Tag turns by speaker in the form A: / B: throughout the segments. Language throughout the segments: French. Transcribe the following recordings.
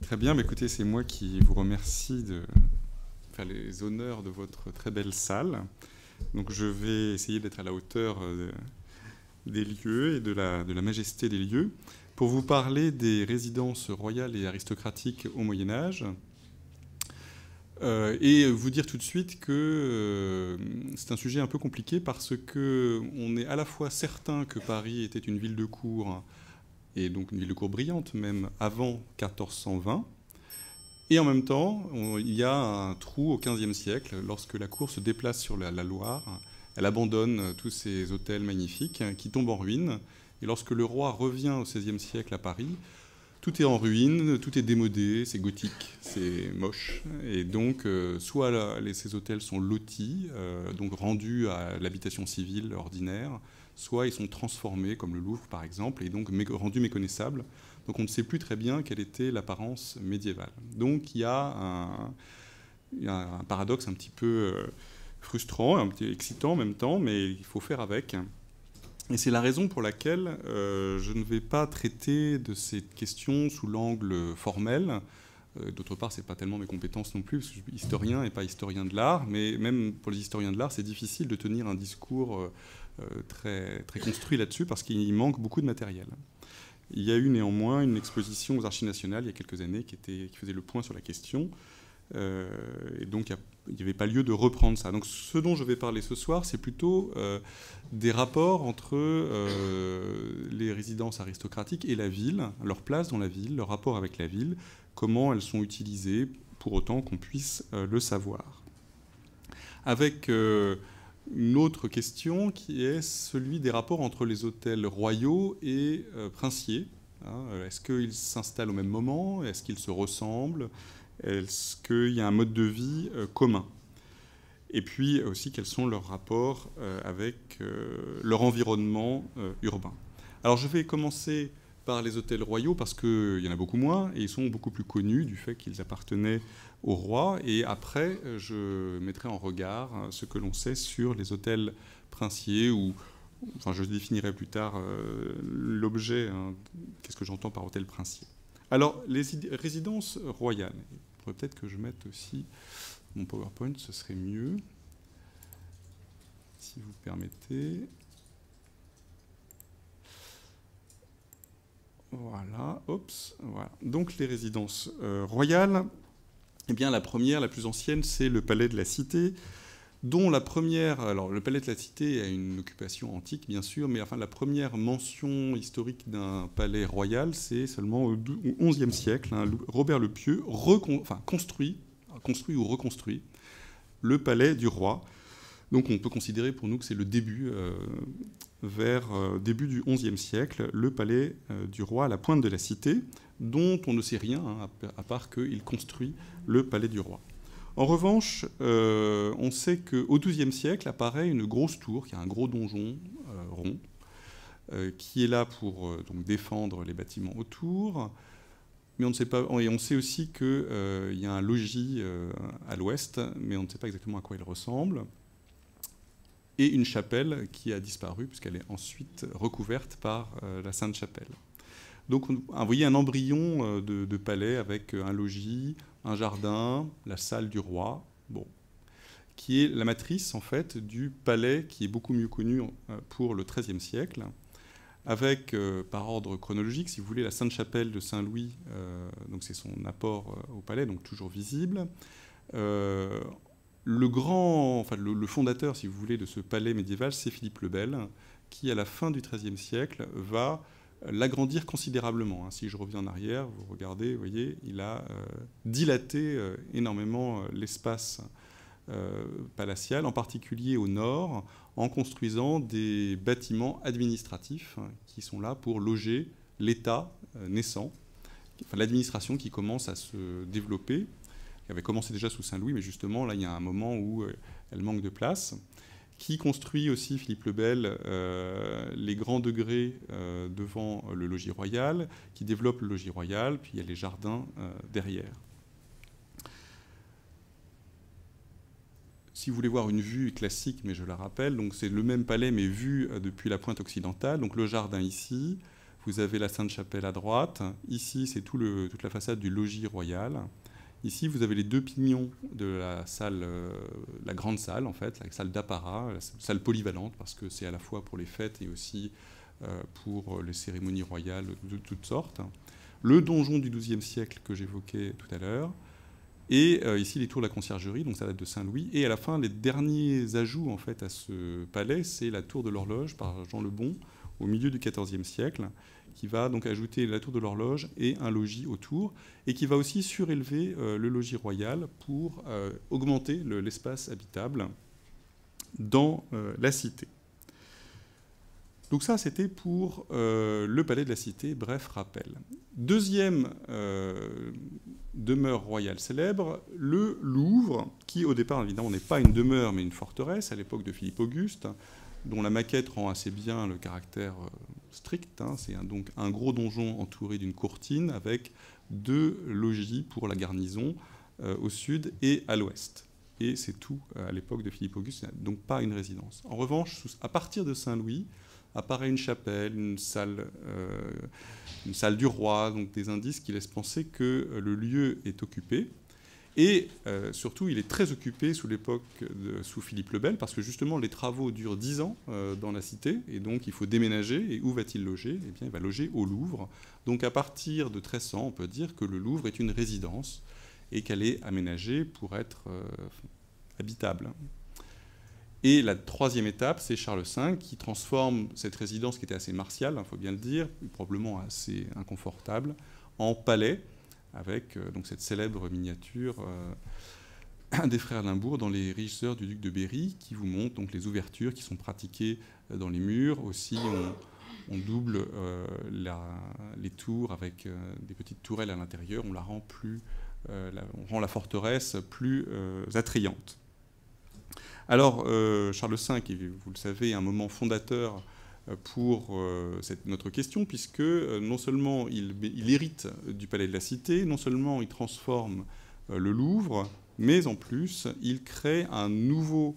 A: Très bien, mais écoutez, c'est moi qui vous remercie de faire les honneurs de votre très belle salle. Donc je vais essayer d'être à la hauteur des lieux et de la majesté des lieux pour vous parler des résidences royales et aristocratiques au Moyen Âge. Et vous dire tout de suite que c'est un sujet un peu compliqué parce que on est à la fois certain que Paris était une ville de cour, et donc une ville de cour brillante même avant 1420. Et en même temps, il y a un trou au XVe siècle, lorsque la cour se déplace sur la Loire, elle abandonne tous ces hôtels magnifiques qui tombent en ruine. Et lorsque le roi revient au XVIe siècle à Paris, tout est en ruine, tout est démodé, c'est gothique, c'est moche. Et donc, soit ces hôtels sont lotis, donc rendus à l'habitation civile ordinaire, soit ils sont transformés, comme le Louvre par exemple, et donc rendus méconnaissables. Donc on ne sait plus très bien quelle était l'apparence médiévale. Donc il y a un paradoxe un petit peu frustrant, un petit excitant en même temps, mais il faut faire avec. Et c'est la raison pour laquelle je ne vais pas traiter de cette question sous l'angle formel. D'autre part, ce n'est pas tellement mes compétences non plus, parce que je suis historien et pas historien de l'art, mais même pour les historiens de l'art, c'est difficile de tenir un discours très, très construit là-dessus, parce qu'il manque beaucoup de matériel. Il y a eu néanmoins une exposition aux Archives nationales il y a quelques années qui faisait le point sur la question. Et donc il n'y avait pas lieu de reprendre ça. Donc ce dont je vais parler ce soir, c'est plutôt des rapports entre les résidences aristocratiques et la ville, leur place dans la ville, leur rapport avec la ville, comment elles sont utilisées pour autant qu'on puisse le savoir. Avec une autre question qui est celui des rapports entre les hôtels royaux et princiers. Est-ce qu'ils s'installent au même moment? Est-ce qu'ils se ressemblent? Est-ce qu'il y a un mode de vie commun? Et puis aussi, quels sont leurs rapports avec leur environnement urbain? Alors je vais commencer par les hôtels royaux parce qu'il y en a beaucoup moins et ils sont beaucoup plus connus du fait qu'ils appartenaient au roi. Et après, je mettrai en regard ce que l'on sait sur les hôtels princiers ou, enfin, je définirai plus tard l'objet. Qu'est-ce que j'entends par hôtel princier? Alors, les résidences royales. Il faudrait peut-être que je mette aussi mon PowerPoint, ce serait mieux, si vous permettez. Voilà, voilà. Donc les résidences royales, eh bien la première, la plus ancienne, c'est le palais de la Cité, dont la première, alors le palais de la Cité a une occupation antique bien sûr, mais enfin la première mention historique d'un palais royal, c'est seulement au XIe siècle, Robert le Pieux construit ou reconstruit le palais du roi. Donc on peut considérer pour nous que c'est le début, début du XIe siècle, le palais du roi à la pointe de la Cité, dont on ne sait rien, à part qu'il construit le palais du roi. En revanche, on sait qu'au XIIe siècle apparaît une grosse tour, qui a un gros donjon rond, qui est là pour donc défendre les bâtiments autour. Mais on ne sait pas, et on sait aussi qu'il y a un logis à l'ouest, mais on ne sait pas exactement à quoi il ressemble. Et une chapelle qui a disparu, puisqu'elle est ensuite recouverte par la Sainte-Chapelle. Donc vous voyez un embryon de palais avec un logis, un jardin, la salle du roi, bon, qui est la matrice en fait du palais qui est beaucoup mieux connu pour le XIIIe siècle, avec, par ordre chronologique, si vous voulez, la Sainte-Chapelle de Saint-Louis, donc c'est son apport au palais, donc toujours visible. Le fondateur, si vous voulez, de ce palais médiéval, c'est Philippe le Bel, qui, à la fin du XIIIe siècle, va l'agrandir considérablement. Si je reviens en arrière, vous regardez, vous voyez, il a dilaté énormément l'espace palatial, en particulier au nord, en construisant des bâtiments administratifs qui sont là pour loger l'État naissant, enfin, l'administration qui commence à se développer, qui avait commencé déjà sous Saint-Louis, mais justement, là, il y a un moment où elle manque de place, qui construit aussi, Philippe le Bel, les grands degrés devant le logis royal, qui développe le logis royal, puis il y a les jardins derrière. Si vous voulez voir une vue classique, mais je la rappelle, donc c'est le même palais, mais vu depuis la pointe occidentale, donc le jardin ici, Vous avez la Sainte-Chapelle à droite. Ici, c'est toute la façade du logis royal. Ici, vous avez les deux pignons de la salle, la grande salle, en fait, la salle d'apparat, la salle polyvalente, parce que c'est à la fois pour les fêtes et aussi pour les cérémonies royales de toutes sortes. Le donjon du XIIe siècle que j'évoquais tout à l'heure. Et ici, les tours de la conciergerie, donc ça date de Saint-Louis. Et à la fin, les derniers ajouts en fait, à ce palais, c'est la tour de l'horloge par Jean le Bon, au milieu du XIVe siècle, qui va donc ajouter la tour de l'horloge et un logis autour, et qui va aussi surélever le logis royal pour augmenter l'espace habitable dans la cité. Donc ça, c'était pour le palais de la Cité, bref rappel. Deuxième demeure royale célèbre, le Louvre, qui au départ, évidemment, n'est pas une demeure, mais une forteresse, à l'époque de Philippe Auguste, dont la maquette rend assez bien le caractère strict. C'est donc un gros donjon entouré d'une courtine, avec 2 logis pour la garnison au sud et à l'ouest. Et c'est tout à l'époque de Philippe Auguste, donc pas une résidence. En revanche, à partir de Saint-Louis, apparaît une chapelle, une salle du roi, donc des indices qui laissent penser que le lieu est occupé. Et surtout, il est très occupé sous Philippe le Bel, parce que justement, les travaux durent 10 ans dans la cité, et donc il faut déménager. Et où va-t-il loger ? Eh bien, il va loger au Louvre. Donc à partir de 1300, on peut dire que le Louvre est une résidence, et qu'elle est aménagée pour être habitable. Et la troisième étape, c'est Charles V qui transforme cette résidence qui était assez martiale, il faut bien le dire, probablement assez inconfortable, en palais, avec donc cette célèbre miniature des frères Limbourg dans les régisseurs du duc de Berry, qui vous montre donc les ouvertures qui sont pratiquées dans les murs. Aussi, on double les tours avec des petites tourelles à l'intérieur, on rend la forteresse plus attrayante. Alors, Charles V, vous le savez, est un moment fondateur pour notre question, puisque non seulement il hérite du Palais de la Cité, non seulement il transforme le Louvre, mais en plus, il crée un nouveau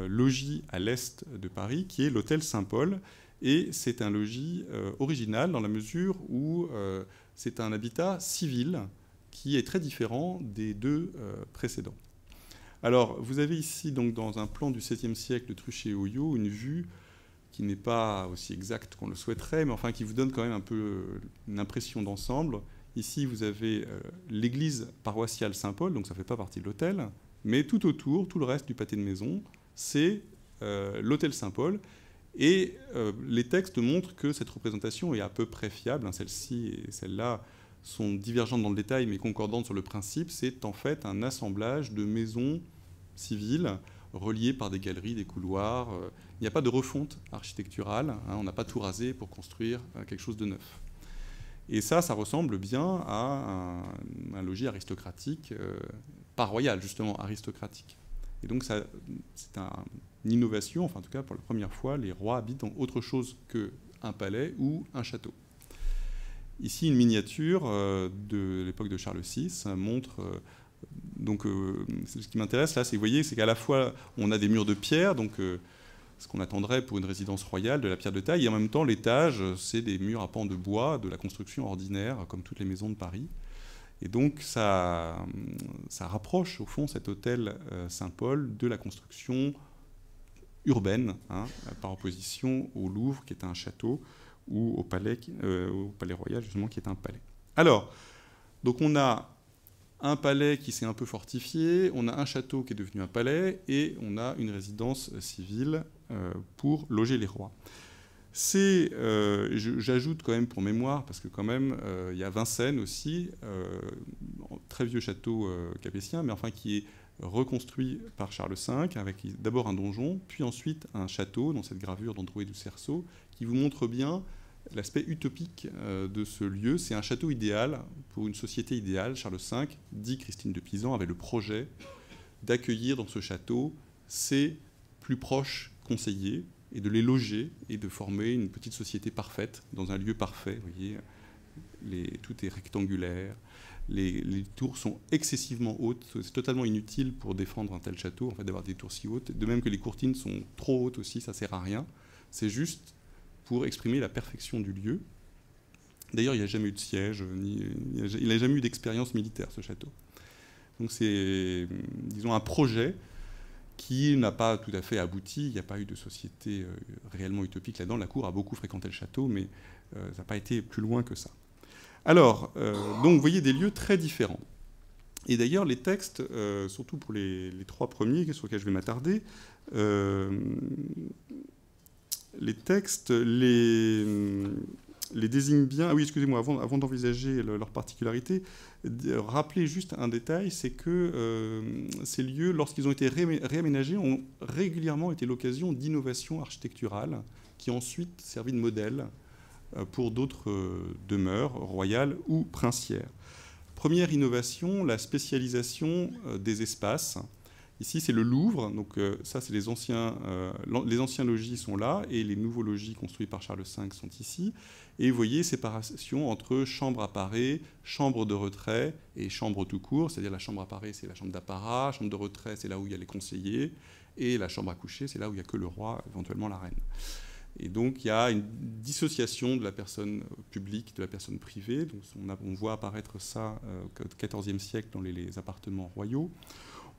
A: logis à l'est de Paris, qui est l'hôtel Saint-Paul. Et c'est un logis original dans la mesure où c'est un habitat civil qui est très différent des 2 précédents. Alors, vous avez ici, donc, dans un plan du XVIIe siècle de Truchet-Houillot, une vue qui n'est pas aussi exacte qu'on le souhaiterait, mais enfin qui vous donne quand même un peu une impression d'ensemble. Ici, vous avez l'église paroissiale Saint-Paul, donc ça ne fait pas partie de l'hôtel, mais tout autour, tout le reste du pâté de maison, c'est l'hôtel Saint-Paul. Et les textes montrent que cette représentation est à peu près fiable. Celle-ci et celle-là sont divergentes dans le détail, mais concordantes sur le principe. C'est en fait un assemblage de maisons civiles reliées par des galeries, des couloirs. Il n'y a pas de refonte architecturale. On n'a pas tout rasé pour construire quelque chose de neuf. Et ça ressemble bien à un logis aristocratique, pas royal, justement, aristocratique. Et donc, c'est une innovation. Enfin, en tout cas, pour la première fois, les rois habitent dans autre chose qu'un palais ou un château. Ici, une miniature de l'époque de Charles VI montre... ce qui m'intéresse là, c'est, vous voyez, c'est qu'à la fois on a des murs de pierre, donc ce qu'on attendrait pour une résidence royale, de la pierre de taille, et en même temps l'étage, c'est des murs à pans de bois, de la construction ordinaire, comme toutes les maisons de Paris. Et donc ça rapproche au fond cet hôtel Saint-Paul de la construction urbaine, par opposition au Louvre, qui est un château, ou au palais royal, justement, qui est un palais. Alors, donc on a un palais qui s'est un peu fortifié, on a un château qui est devenu un palais, et on a une résidence civile pour loger les rois. J'ajoute quand même pour mémoire, parce que quand même, il y a Vincennes aussi, très vieux château capétien, mais enfin qui est reconstruit par Charles V, avec d'abord un donjon, puis ensuite un château, dans cette gravure d'Androuet du Cerceau, qui vous montre bien l'aspect utopique de ce lieu. C'est un château idéal pour une société idéale. Charles V, dit Christine de Pisan, avait le projet d'accueillir dans ce château ses plus proches conseillers et de les loger et de former une petite société parfaite dans un lieu parfait. Vous voyez, tout est rectangulaire, les tours sont excessivement hautes. C'est totalement inutile pour défendre un tel château, en fait, d'avoir des tours si hautes. De même que les courtines sont trop hautes aussi, ça ne sert à rien. C'est juste pour exprimer la perfection du lieu. D'ailleurs, il n'y a jamais eu de siège, il n'a jamais eu d'expérience militaire, ce château. Donc c'est, disons, un projet qui n'a pas tout à fait abouti. Il n'y a pas eu de société réellement utopique là-dedans. La cour a beaucoup fréquenté le château, mais ça n'a pas été plus loin que ça. Alors, donc vous voyez des lieux très différents. Et d'ailleurs, les textes, surtout pour les trois premiers sur lesquels je vais m'attarder, les textes les désignent bien. Ah oui, excusez-moi, avant d'envisager leur particularité, rappeler juste un détail, c'est que ces lieux, lorsqu'ils ont été réaménagés, ont régulièrement été l'occasion d'innovations architecturales qui ont ensuite servi de modèle pour d'autres demeures royales ou princières. Première innovation, la spécialisation des espaces. Ici, c'est le Louvre. Donc, ça, c'est les anciens logis sont là et les nouveaux logis construits par Charles V sont ici. Et vous voyez, séparation entre chambre à parer, chambre de retrait et chambre tout court. C'est-à-dire la chambre à parer, c'est la chambre d'apparat. Chambre de retrait, c'est là où il y a les conseillers. Et la chambre à coucher, c'est là où il n'y a que le roi, éventuellement la reine. Et donc, il y a une dissociation de la personne publique de la personne privée. Donc, on voit apparaître ça au XIVe siècle dans les appartements royaux.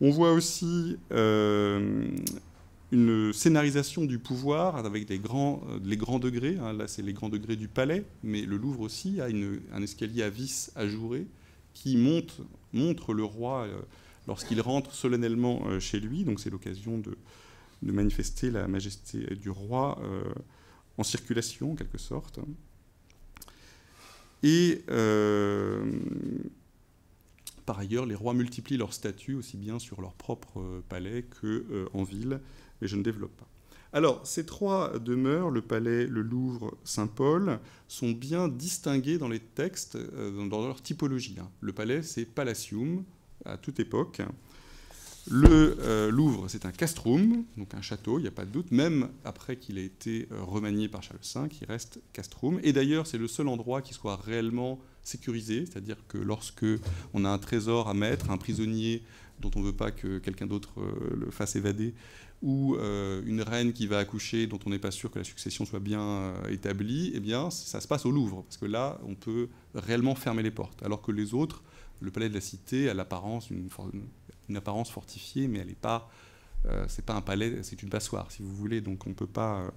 A: On voit aussi une scénarisation du pouvoir avec les grands degrés. Hein. Là, c'est les grands degrés du palais, mais le Louvre aussi a un escalier à vis ajouré qui montre le roi lorsqu'il rentre solennellement chez lui. Donc, c'est l'occasion de manifester la majesté du roi en circulation, en quelque sorte. Et par ailleurs, les rois multiplient leurs statues aussi bien sur leur propre palais qu'en ville, mais je ne développe pas. Alors, ces trois demeures, le palais, le Louvre, Saint-Paul, sont bien distinguées dans les textes, dans leur typologie. Hein. Le palais, c'est Palatium, à toute époque. Le Louvre, c'est un castrum, donc un château, il n'y a pas de doute. Même après qu'il ait été remanié par Charles V, il reste castrum. Et d'ailleurs, c'est le seul endroit qui soit réellement sécurisé, c'est-à-dire que lorsque on a un trésor à mettre, un prisonnier dont on ne veut pas que quelqu'un d'autre le fasse évader, ou une reine qui va accoucher dont on n'est pas sûr que la succession soit bien établie, eh bien, ça se passe au Louvre, parce que là, on peut réellement fermer les portes. Alors que les autres, le palais de la Cité a l'apparence une apparence fortifiée, mais elle n'est pas, c'est pas un palais, c'est une passoire, si vous voulez. Donc on peut pas,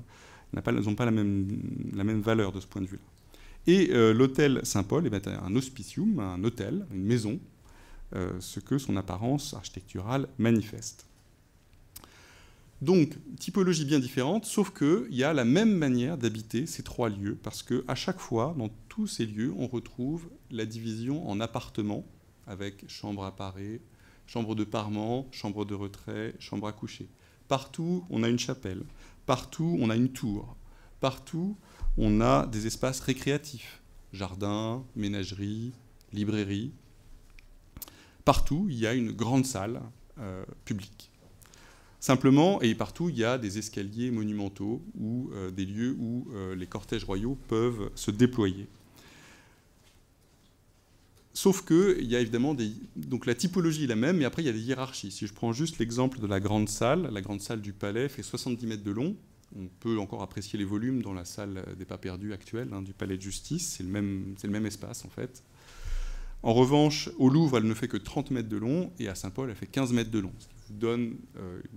A: ils n'ont pas la même valeur de ce point de vue-là. Et l'hôtel Saint-Paul est un hospitium, un hôtel, une maison, ce que son apparence architecturale manifeste. Donc, typologie bien différente, sauf qu'il y a la même manière d'habiter ces trois lieux, parce qu'à chaque fois, dans tous ces lieux, on retrouve la division en appartements, avec chambre à parer, chambre de parement, chambre de retrait, chambre à coucher. Partout, on a une chapelle. Partout, on a une tour. Partout, on a des espaces récréatifs. Jardin, ménagerie, librairie. Partout, il y a une grande salle publique. Simplement, et partout, il y a des escaliers monumentaux ou des lieux où les cortèges royaux peuvent se déployer. Sauf qu'il y a évidemment donc la typologie est la même, mais après il y a des hiérarchies. Si je prends juste l'exemple de la grande salle du palais fait 70 mètres de long. On peut encore apprécier les volumes dans la salle des pas perdus actuelle du palais de justice. C'est le même espace en fait. En revanche, au Louvre, elle ne fait que 30 mètres de long, et à Saint-Paul, elle fait 15 mètres de long. Ce qui vous donne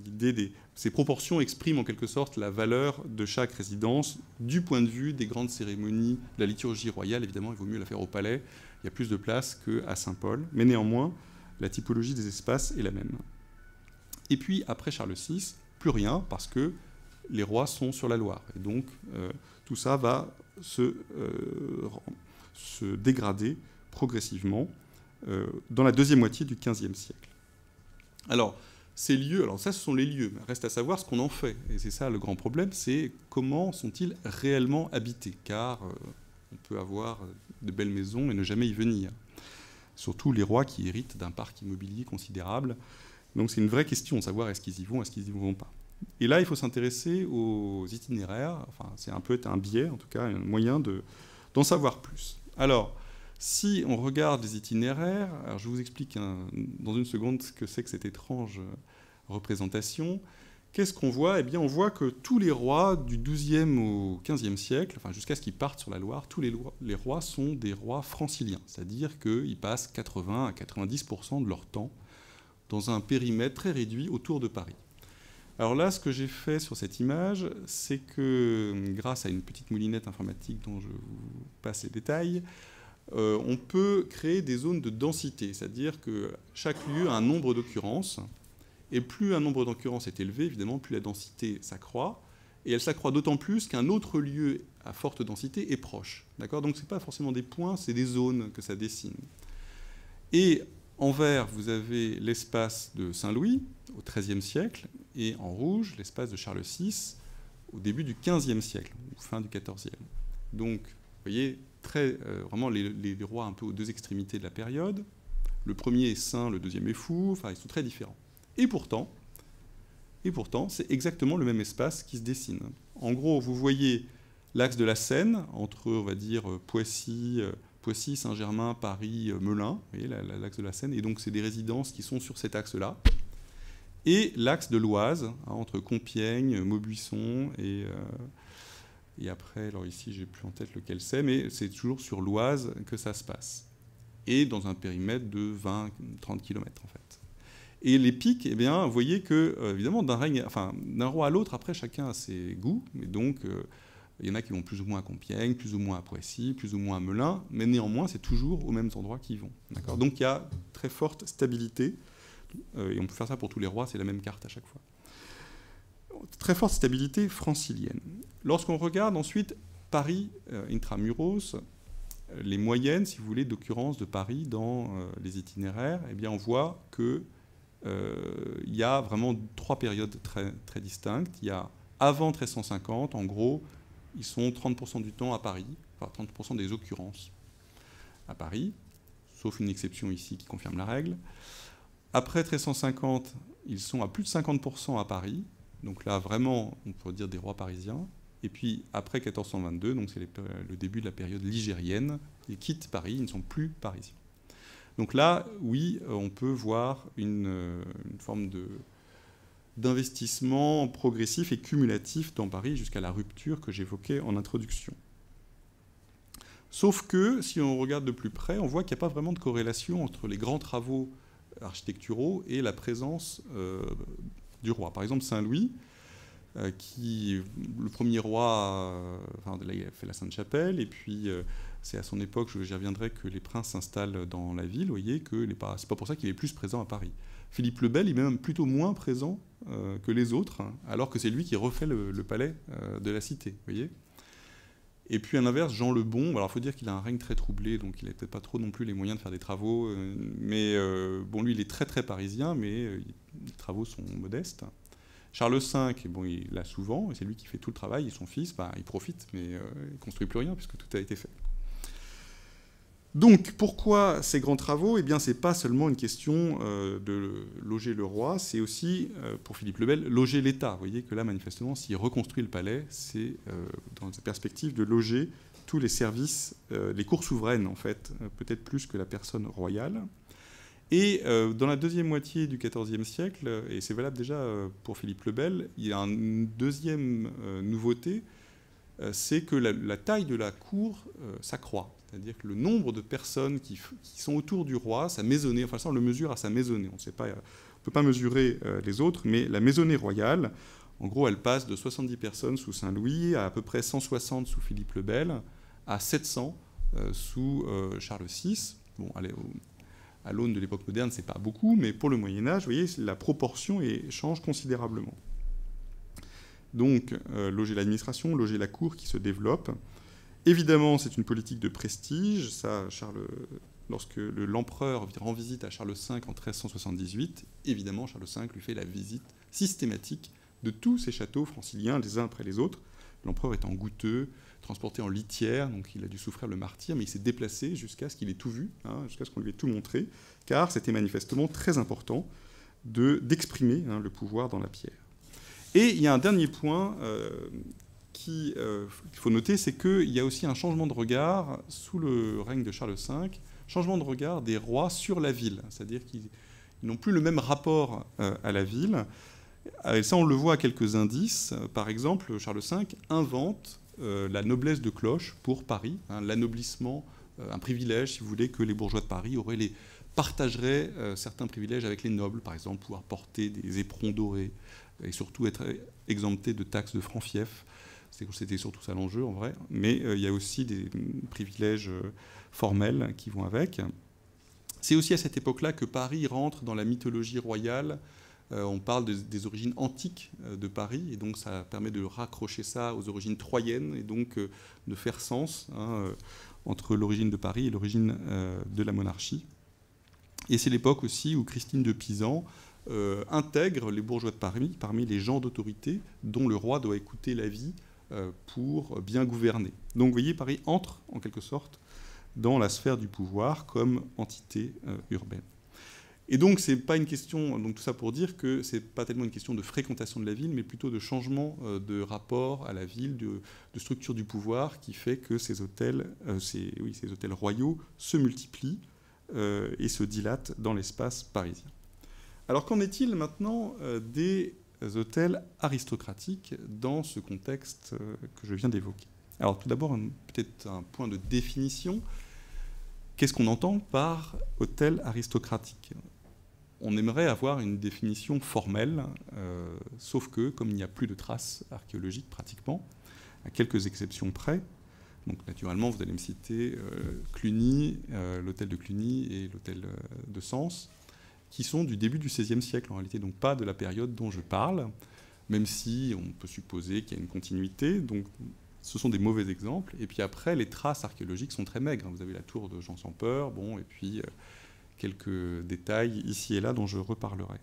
A: l'idée ces proportions expriment en quelque sorte la valeur de chaque résidence du point de vue des grandes cérémonies. La liturgie royale, évidemment, il vaut mieux la faire au palais. Il y a plus de place qu'à Saint-Paul. Mais néanmoins, la typologie des espaces est la même. Et puis, après Charles VI, plus rien, parce que les rois sont sur la Loire. Et donc, tout ça va se dégrader progressivement dans la deuxième moitié du XVe siècle. Alors, ces lieux, alors ça, ce sont les lieux. Reste à savoir ce qu'on en fait. Et c'est ça le grand problème, c'est comment sont-ils réellement habités. Car on peut avoir de belles maisons et ne jamais y venir. Surtout les rois qui héritent d'un parc immobilier considérable. Donc c'est une vraie question de savoir est-ce qu'ils y vont, est-ce qu'ils y vont pas. Et là, il faut s'intéresser aux itinéraires. Enfin, c'est un peu un biais, en tout cas, un moyen d'en savoir plus. Alors, si on regarde les itinéraires, alors je vous explique dans une seconde ce que c'est que cette étrange représentation. qu'est-ce qu'on voit? Eh bien, on voit que tous les rois du XIIe au XVe siècle, enfin jusqu'à ce qu'ils partent sur la Loire, tous les rois sont des rois franciliens, c'est-à-dire qu'ils passent 80 à 90% de leur temps dans un périmètre très réduit autour de Paris. Alors là, ce que j'ai fait sur cette image, c'est que, grâce à une petite moulinette informatique dont je vous passe les détails, on peut créer des zones de densité, c'est-à-dire que chaque lieu a un nombre d'occurrences, et plus un nombre d'occurrences est élevé, évidemment, plus la densité s'accroît, et elle s'accroît d'autant plus qu'un autre lieu à forte densité est proche. D'accord ? Donc ce n'est pas forcément des points, c'est des zones que ça dessine. Et en vert, vous avez l'espace de Saint-Louis au XIIIe siècle, et en rouge, l'espace de Charles VI au début du XVe siècle, ou fin du XIVe. Donc, vous voyez, vraiment les rois un peu aux deux extrémités de la période. Le premier est saint, le deuxième est fou, enfin, ils sont très différents. Et pourtant, c'est exactement le même espace qui se dessine. En gros, vous voyez l'axe de la Seine, entre, on va dire, Poissy, Saint-Germain, Paris, Melun, vous voyez, l'axe de la Seine, et donc c'est des résidences qui sont sur cet axe-là. Et l'axe de l'Oise, entre Compiègne, Maubuisson, et après, alors ici, j'ai plus en tête lequel c'est, mais c'est toujours sur l'Oise que ça se passe. Et dans un périmètre de 20-30 km, en fait. Et les pics, eh bien, vous voyez que, évidemment, d'un roi à l'autre, après, chacun a ses goûts, et donc il y en a qui vont plus ou moins à Compiègne, plus ou moins à Poissy, plus ou moins à Melun, mais néanmoins, c'est toujours aux mêmes endroits qu'ils vont. D'accord ? Donc il y a très forte stabilité, et on peut faire ça pour tous les rois, c'est la même carte à chaque fois. Très forte stabilité francilienne. Lorsqu'on regarde ensuite Paris intramuros, les moyennes, si vous voulez, d'occurrence de Paris dans les itinéraires, eh bien, on voit que il y a vraiment trois périodes très, très distinctes. Il y a avant 1350, en gros, ils sont 30% du temps à Paris, enfin 30% des occurrences à Paris, sauf une exception ici qui confirme la règle. Après 1350, ils sont à plus de 50% à Paris, donc là vraiment, on peut dire des rois parisiens. Et puis après 1422, donc c'est le début de la période ligérienne, ils quittent Paris, ils ne sont plus parisiens. Donc là, oui, on peut voir une forme d'investissement progressif et cumulatif dans Paris jusqu'à la rupture que j'évoquais en introduction. Sauf que, si on regarde de plus près, on voit qu'il n'y a pas vraiment de corrélation entre les grands travaux architecturaux et la présence du roi. Par exemple, Saint-Louis, le premier roi, là, il a fait la Sainte-Chapelle, et puis c'est à son époque, j'y reviendrai, que les princes s'installent dans la ville. Vous voyez que c'est pas pour ça qu'il est plus présent à Paris. Philippe le Bel est même plutôt moins présent que les autres, hein, alors que c'est lui qui refait le palais de la cité. Vous voyez. Et puis à l'inverse, Jean le Bon, alors il faut dire qu'il a un règne très troublé, donc il n'a peut-être pas trop non plus les moyens de faire des travaux, mais bon, lui il est très très parisien, mais les travaux sont modestes. Charles V, bon, il l'a souvent, et c'est lui qui fait tout le travail, et son fils, il profite, mais il ne construit plus rien, puisque tout a été fait. Donc, pourquoi ces grands travaux? Eh bien, ce n'est pas seulement une question de loger le roi, c'est aussi, pour Philippe le Bel, loger l'État. Vous voyez que là, manifestement, s'il reconstruit le palais, c'est dans la perspective de loger tous les services, les cours souveraines, en fait, peut-être plus que la personne royale. Et dans la deuxième moitié du XIVe siècle, et c'est valable déjà pour Philippe le Bel, il y a une deuxième nouveauté, c'est que la taille de la cour s'accroît. C'est-à-dire que le nombre de personnes qui sont autour du roi, sa maisonnée, enfin ça on le mesure à sa maisonnée, on ne peut pas mesurer les autres, mais la maisonnée royale, en gros elle passe de 70 personnes sous Saint-Louis à peu près 160 sous Philippe le Bel, à 700 sous Charles VI. Bon, allez, à l'aune de l'époque moderne, c'est pas beaucoup, mais pour le Moyen-Âge, vous voyez, la proportion change considérablement. Donc, loger l'administration, loger la cour qui se développe. Évidemment, c'est une politique de prestige. Ça, lorsque l'empereur rend visite à Charles V en 1378, évidemment, Charles V lui fait la visite systématique de tous ces châteaux franciliens, les uns après les autres. L'empereur étant goutteux, transporté en litière, donc il a dû souffrir le martyre, mais il s'est déplacé jusqu'à ce qu'il ait tout vu, jusqu'à ce qu'on lui ait tout montré, car c'était manifestement très important d'exprimer le pouvoir dans la pierre. Et il y a un dernier point qu'il faut noter, c'est qu'il y a aussi un changement de regard sous le règne de Charles V, changement de regard des rois sur la ville, c'est-à-dire qu'ils n'ont plus le même rapport à la ville. Et ça, on le voit à quelques indices. Par exemple, Charles V invente la noblesse de cloche pour Paris, hein, l'anoblissement, un privilège, si vous voulez, que les bourgeois de Paris partageraient certains privilèges avec les nobles, par exemple pouvoir porter des éperons dorés et surtout être exemptés de taxes de francs-fief. C'était surtout ça l'enjeu en vrai, mais il y a aussi des privilèges formels qui vont avec. C'est aussi à cette époque-là que Paris rentre dans la mythologie royale. On parle des origines antiques de Paris, et donc ça permet de raccrocher ça aux origines troyennes, et donc de faire sens entre l'origine de Paris et l'origine de la monarchie. Et c'est l'époque aussi où Christine de Pisan intègre les bourgeois de Paris parmi les gens d'autorité dont le roi doit écouter l'avis pour bien gouverner. Donc vous voyez, Paris entre en quelque sorte dans la sphère du pouvoir comme entité urbaine. Et donc c'est pas une question, donc tout ça pour dire que c'est pas tellement une question de fréquentation de la ville, mais plutôt de changement de rapport à la ville, de structure du pouvoir qui fait que ces hôtels royaux se multiplient et se dilatent dans l'espace parisien. Alors qu'en est-il maintenant des hôtels aristocratiques dans ce contexte que je viens d'évoquer? Alors tout d'abord, peut-être un point de définition. Qu'est-ce qu'on entend par hôtel aristocratique? On aimerait avoir une définition formelle, sauf que, comme il n'y a plus de traces archéologiques pratiquement, à quelques exceptions près, donc naturellement vous allez me citer Cluny, l'hôtel de Cluny et l'hôtel de Sens, qui sont du début du XVIe siècle en réalité, donc pas de la période dont je parle, même si on peut supposer qu'il y a une continuité. Donc ce sont des mauvais exemples. Et puis après, les traces archéologiques sont très maigres. Vous avez la tour de Jean sans peur, bon, et puis quelques détails ici et là dont je reparlerai.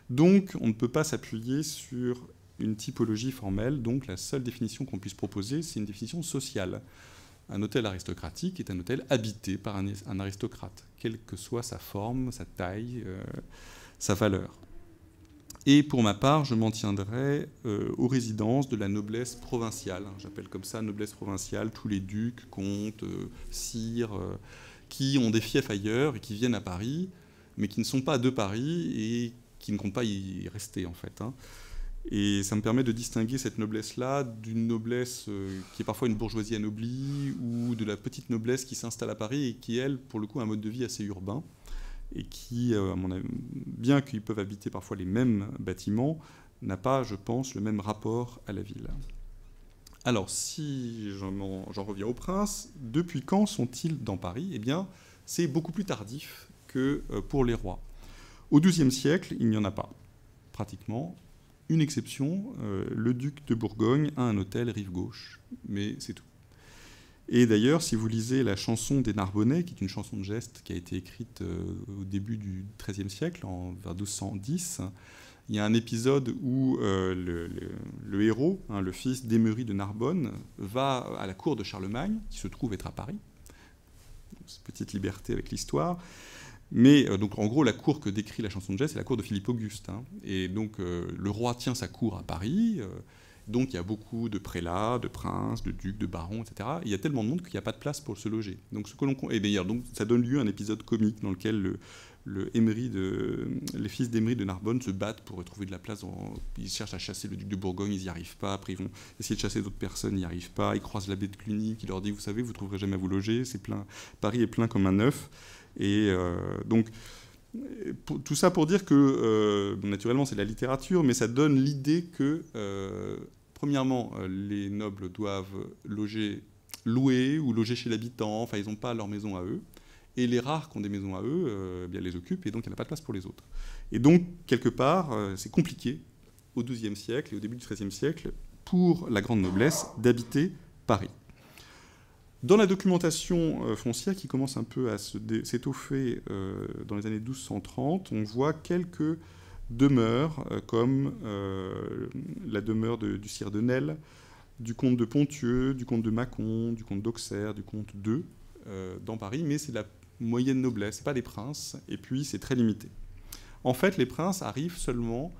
A: Donc on ne peut pas s'appuyer sur une typologie formelle. Donc la seule définition qu'on puisse proposer, c'est une définition sociale. Un hôtel aristocratique est un hôtel habité par un aristocrate, quelle que soit sa forme, sa taille, sa valeur. Et pour ma part, je m'en tiendrai aux résidences de la noblesse provinciale. J'appelle comme ça noblesse provinciale tous les ducs, comtes, sires, qui ont des fiefs ailleurs et qui viennent à Paris, mais qui ne sont pas de Paris et qui ne comptent pas y rester en fait. Et ça me permet de distinguer cette noblesse-là d'une noblesse qui est parfois une bourgeoisie anoblie ou de la petite noblesse qui s'installe à Paris et qui, elle, pour le coup, a un mode de vie assez urbain et qui, à mon avis, bien qu'ils peuvent habiter parfois les mêmes bâtiments, n'a pas, je pense, le même rapport à la ville. Alors, si j'en reviens aux princes, depuis quand sont-ils dans Paris? Eh bien, c'est beaucoup plus tardif que pour les rois. Au XIIe siècle, il n'y en a pas, pratiquement. Une exception, le duc de Bourgogne a un hôtel rive gauche, mais c'est tout. Et d'ailleurs, si vous lisez la chanson des Narbonnais, qui est une chanson de geste qui a été écrite au début du XIIIe siècle, vers 1210, il y a un épisode où le héros, le fils d'Émery de Narbonne, va à la cour de Charlemagne, qui se trouve être à Paris. Petite liberté avec l'histoire. Mais donc en gros, la cour que décrit la chanson de geste, c'est la cour de Philippe Auguste. Et donc le roi tient sa cour à Paris. Donc il y a beaucoup de prélats, de princes, de ducs, de barons, etc. Et il y a tellement de monde qu'il n'y a pas de place pour se loger. Donc ce que l'on et d'ailleurs donc ça donne lieu à un épisode comique dans lequel les fils d'Émery de Narbonne se battent pour retrouver de la place. Ils cherchent à chasser le duc de Bourgogne, ils n'y arrivent pas. Après ils vont essayer de chasser d'autres personnes, ils n'y arrivent pas. Ils croisent l'abbé de Cluny qui leur dit, vous savez, vous ne trouverez jamais à vous loger. C'est plein. Paris est plein comme un œuf. Et donc, tout ça pour dire que, naturellement, c'est de la littérature, mais ça donne l'idée que, premièrement, les nobles doivent louer ou loger chez l'habitant, enfin, ils n'ont pas leur maison à eux, et les rares qui ont des maisons à eux, bien, les occupent, et donc il n'y a pas de place pour les autres. Et donc, quelque part, c'est compliqué, au XIIe siècle et au début du XIIIe siècle, pour la grande noblesse d'habiter Paris. Dans la documentation foncière qui commence un peu à s'étoffer dans les années 1230, on voit quelques demeures comme la demeure du sire de Nesle, du comte de Ponthieu, du comte de Mâcon, du comte d'Auxerre, du comte d'Eu dans Paris, mais c'est la moyenne noblesse, ce n'est pas des princes, et puis c'est très limité. En fait, les princes arrivent seulement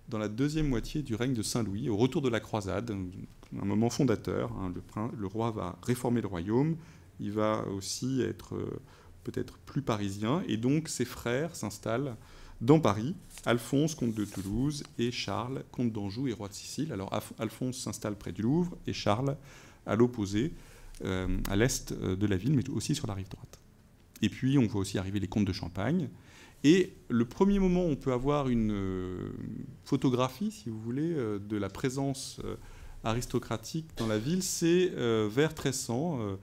A: dans la deuxième moitié du règne de Saint-Louis, au retour de la croisade, un moment fondateur. Le roi va réformer le royaume, il va aussi être peut-être plus parisien, et donc ses frères s'installent dans Paris, Alphonse, comte de Toulouse, et Charles, comte d'Anjou et roi de Sicile. Alors Alphonse s'installe près du Louvre, et Charles à l'opposé, à l'est de la ville, mais aussi sur la rive droite. Et puis on voit aussi arriver les comtes de Champagne. Et le premier moment où on peut avoir une photographie, si vous voulez, de la présence aristocratique dans la ville, c'est vers 1300,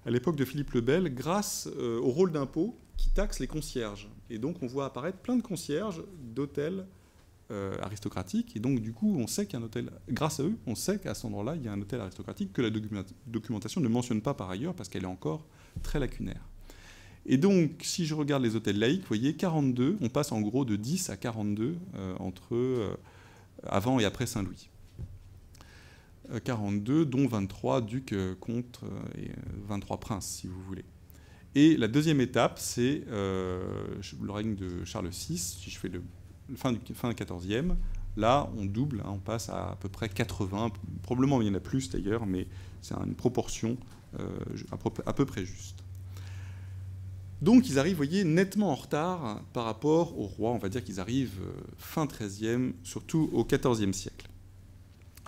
A: à l'époque de Philippe le Bel, grâce au rôle d'impôt qui taxe les concierges. Et donc on voit apparaître plein de concierges d'hôtels aristocratiques. Et donc du coup, on sait qu'il y a un hôtel, grâce à eux, on sait qu'à cet endroit-là, il y a un hôtel aristocratique que la documentation ne mentionne pas par ailleurs parce qu'elle est encore très lacunaire. Et donc, si je regarde les hôtels laïques, vous voyez, 42, on passe en gros de 10 à 42 entre avant et après Saint-Louis. 42, dont 23 ducs, comtes et 23 princes, si vous voulez. Et la deuxième étape, c'est le règne de Charles VI. Si je fais le fin 14e, là, on double, hein, on passe à peu près 80. Probablement, il y en a plus d'ailleurs, mais c'est une proportion à peu près juste. Donc ils arrivent, vous voyez, nettement en retard par rapport aux rois. On va dire qu'ils arrivent fin 13e, surtout au 14e siècle.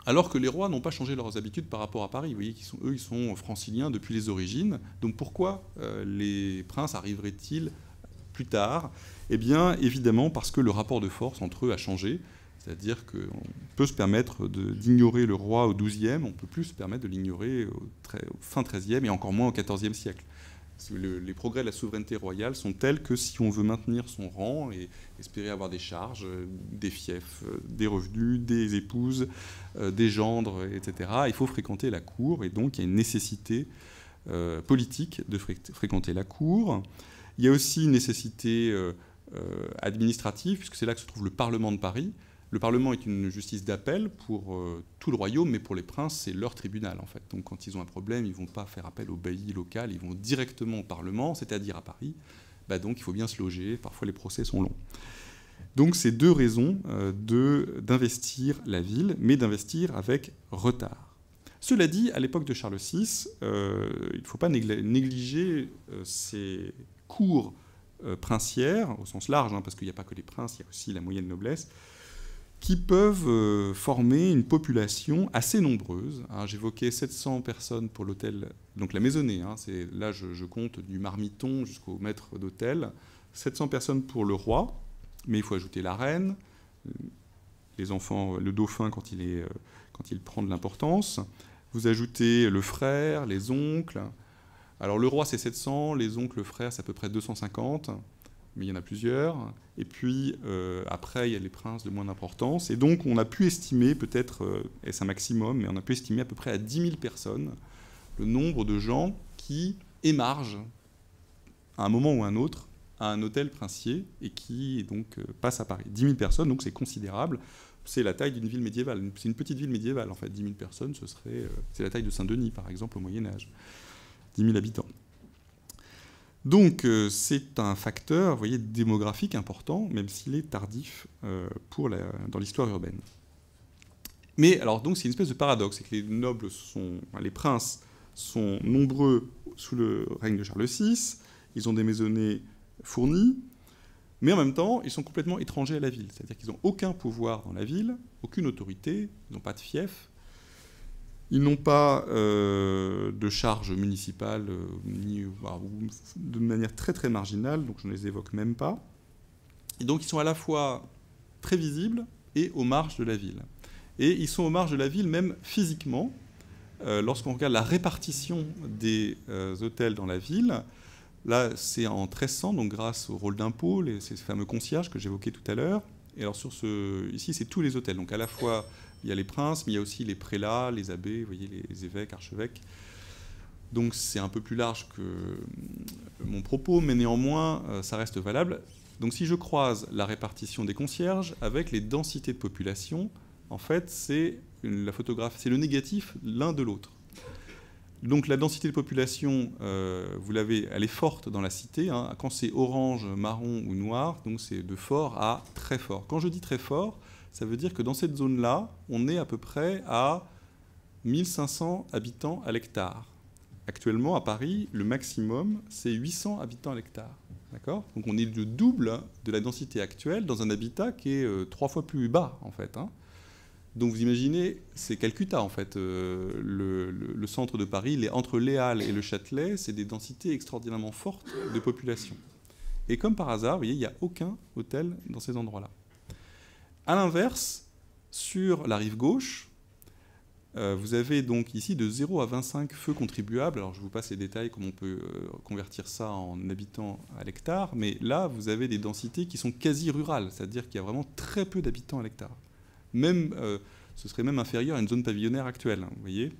A: Alors que les rois n'ont pas changé leurs habitudes par rapport à Paris. Vous voyez qu'eux, ils sont franciliens depuis les origines. Donc pourquoi les princes arriveraient-ils plus tard? Eh bien, évidemment, parce que le rapport de force entre eux a changé. C'est-à-dire qu'on peut se permettre d'ignorer le roi au XIIe, on ne peut plus se permettre de l'ignorer au fin 13e et encore moins au 14e siècle. Les progrès de la souveraineté royale sont tels que si on veut maintenir son rang et espérer avoir des charges, des fiefs, des revenus, des épouses, des gendres, etc., il faut fréquenter la cour. Et donc, il y a une nécessité politique de fréquenter la cour. Il y a aussi une nécessité administrative, puisque c'est là que se trouve le Parlement de Paris. Le Parlement est une justice d'appel pour tout le royaume, mais pour les princes, c'est leur tribunal, en fait. Donc quand ils ont un problème, ils ne vont pas faire appel au bailli local, ils vont directement au Parlement, c'est-à-dire à Paris. Bah donc il faut bien se loger, parfois les procès sont longs. Donc c'est deux raisons d'investir la ville, mais d'investir avec retard. Cela dit, à l'époque de Charles VI, il ne faut pas négliger ces cours princières, au sens large, hein, parce qu'il n'y a pas que les princes, il y a aussi la moyenne noblesse, qui peuvent former une population assez nombreuse. J'évoquais 700 personnes pour l'hôtel, donc la maisonnée, hein, là je compte du marmiton jusqu'au maître d'hôtel, 700 personnes pour le roi, mais il faut ajouter la reine, les enfants, le dauphin quand il prend de l'importance, vous ajoutez le frère, les oncles. Alors le roi c'est 700, les oncles, le frère c'est à peu près 250, mais il y en a plusieurs. Et puis, après, il y a les princes de moins d'importance. Et donc, on a pu estimer, peut-être, est-ce un maximum, mais on a pu estimer à peu près à 10 000 personnes le nombre de gens qui émargent, à un moment ou à un autre, à un hôtel princier et qui, donc, passent à Paris. 10 000 personnes, donc c'est considérable. C'est la taille d'une ville médiévale. C'est une petite ville médiévale, en fait. 10 000 personnes, c'est la taille de Saint-Denis, par exemple, au Moyen-Âge. 10 000 habitants. Donc c'est un facteur, vous voyez, démographique important, même s'il est tardif dans l'histoire urbaine. Mais alors donc c'est une espèce de paradoxe, c'est que les princes sont nombreux sous le règne de Charles VI, ils ont des maisonnées fournies, mais en même temps ils sont complètement étrangers à la ville, c'est-à-dire qu'ils n'ont aucun pouvoir dans la ville, aucune autorité, ils n'ont pas de fief. Ils n'ont pas de charge municipale, ou de manière très très marginale, donc je ne les évoque même pas. Et donc ils sont à la fois très visibles et aux marges de la ville. Et ils sont aux marges de la ville même physiquement. Lorsqu'on regarde la répartition des hôtels dans la ville, là c'est en 1300, donc grâce au rôle d'impôt, ces fameux concierges que j'évoquais tout à l'heure. Et alors ici c'est tous les hôtels, donc à la fois il y a les princes, mais il y a aussi les prélats, les abbés, vous voyez, les évêques, archevêques. Donc c'est un peu plus large que mon propos, mais néanmoins, ça reste valable. Donc si je croise la répartition des concierges avec les densités de population, en fait, c'est le négatif l'un de l'autre. Donc la densité de population, vous l'avez, elle est forte dans la cité. Hein. Quand c'est orange, marron ou noir, donc c'est de fort à très fort. Quand je dis très fort, ça veut dire que dans cette zone-là, on est à peu près à 1500 habitants à l'hectare. Actuellement, à Paris, le maximum, c'est 800 habitants à l'hectare. D'accord ? Donc on est le double de la densité actuelle dans un habitat qui est 3 fois plus bas, en fait. Hein. Donc vous imaginez, c'est Calcutta, en fait. Le centre de Paris, entre les Halles et le Châtelet, c'est des densités extraordinairement fortes de population. Et comme par hasard, vous voyez, il n'y a aucun hôtel dans ces endroits-là. A l'inverse, sur la rive gauche, vous avez donc ici de 0 à 25 feux contribuables. Alors je vous passe les détails, comment on peut convertir ça en habitants à l'hectare. Mais là, vous avez des densités qui sont quasi rurales, c'est-à-dire qu'il y a vraiment très peu d'habitants à l'hectare. Même, ce serait même inférieur à une zone pavillonnaire actuelle, hein, vous voyez.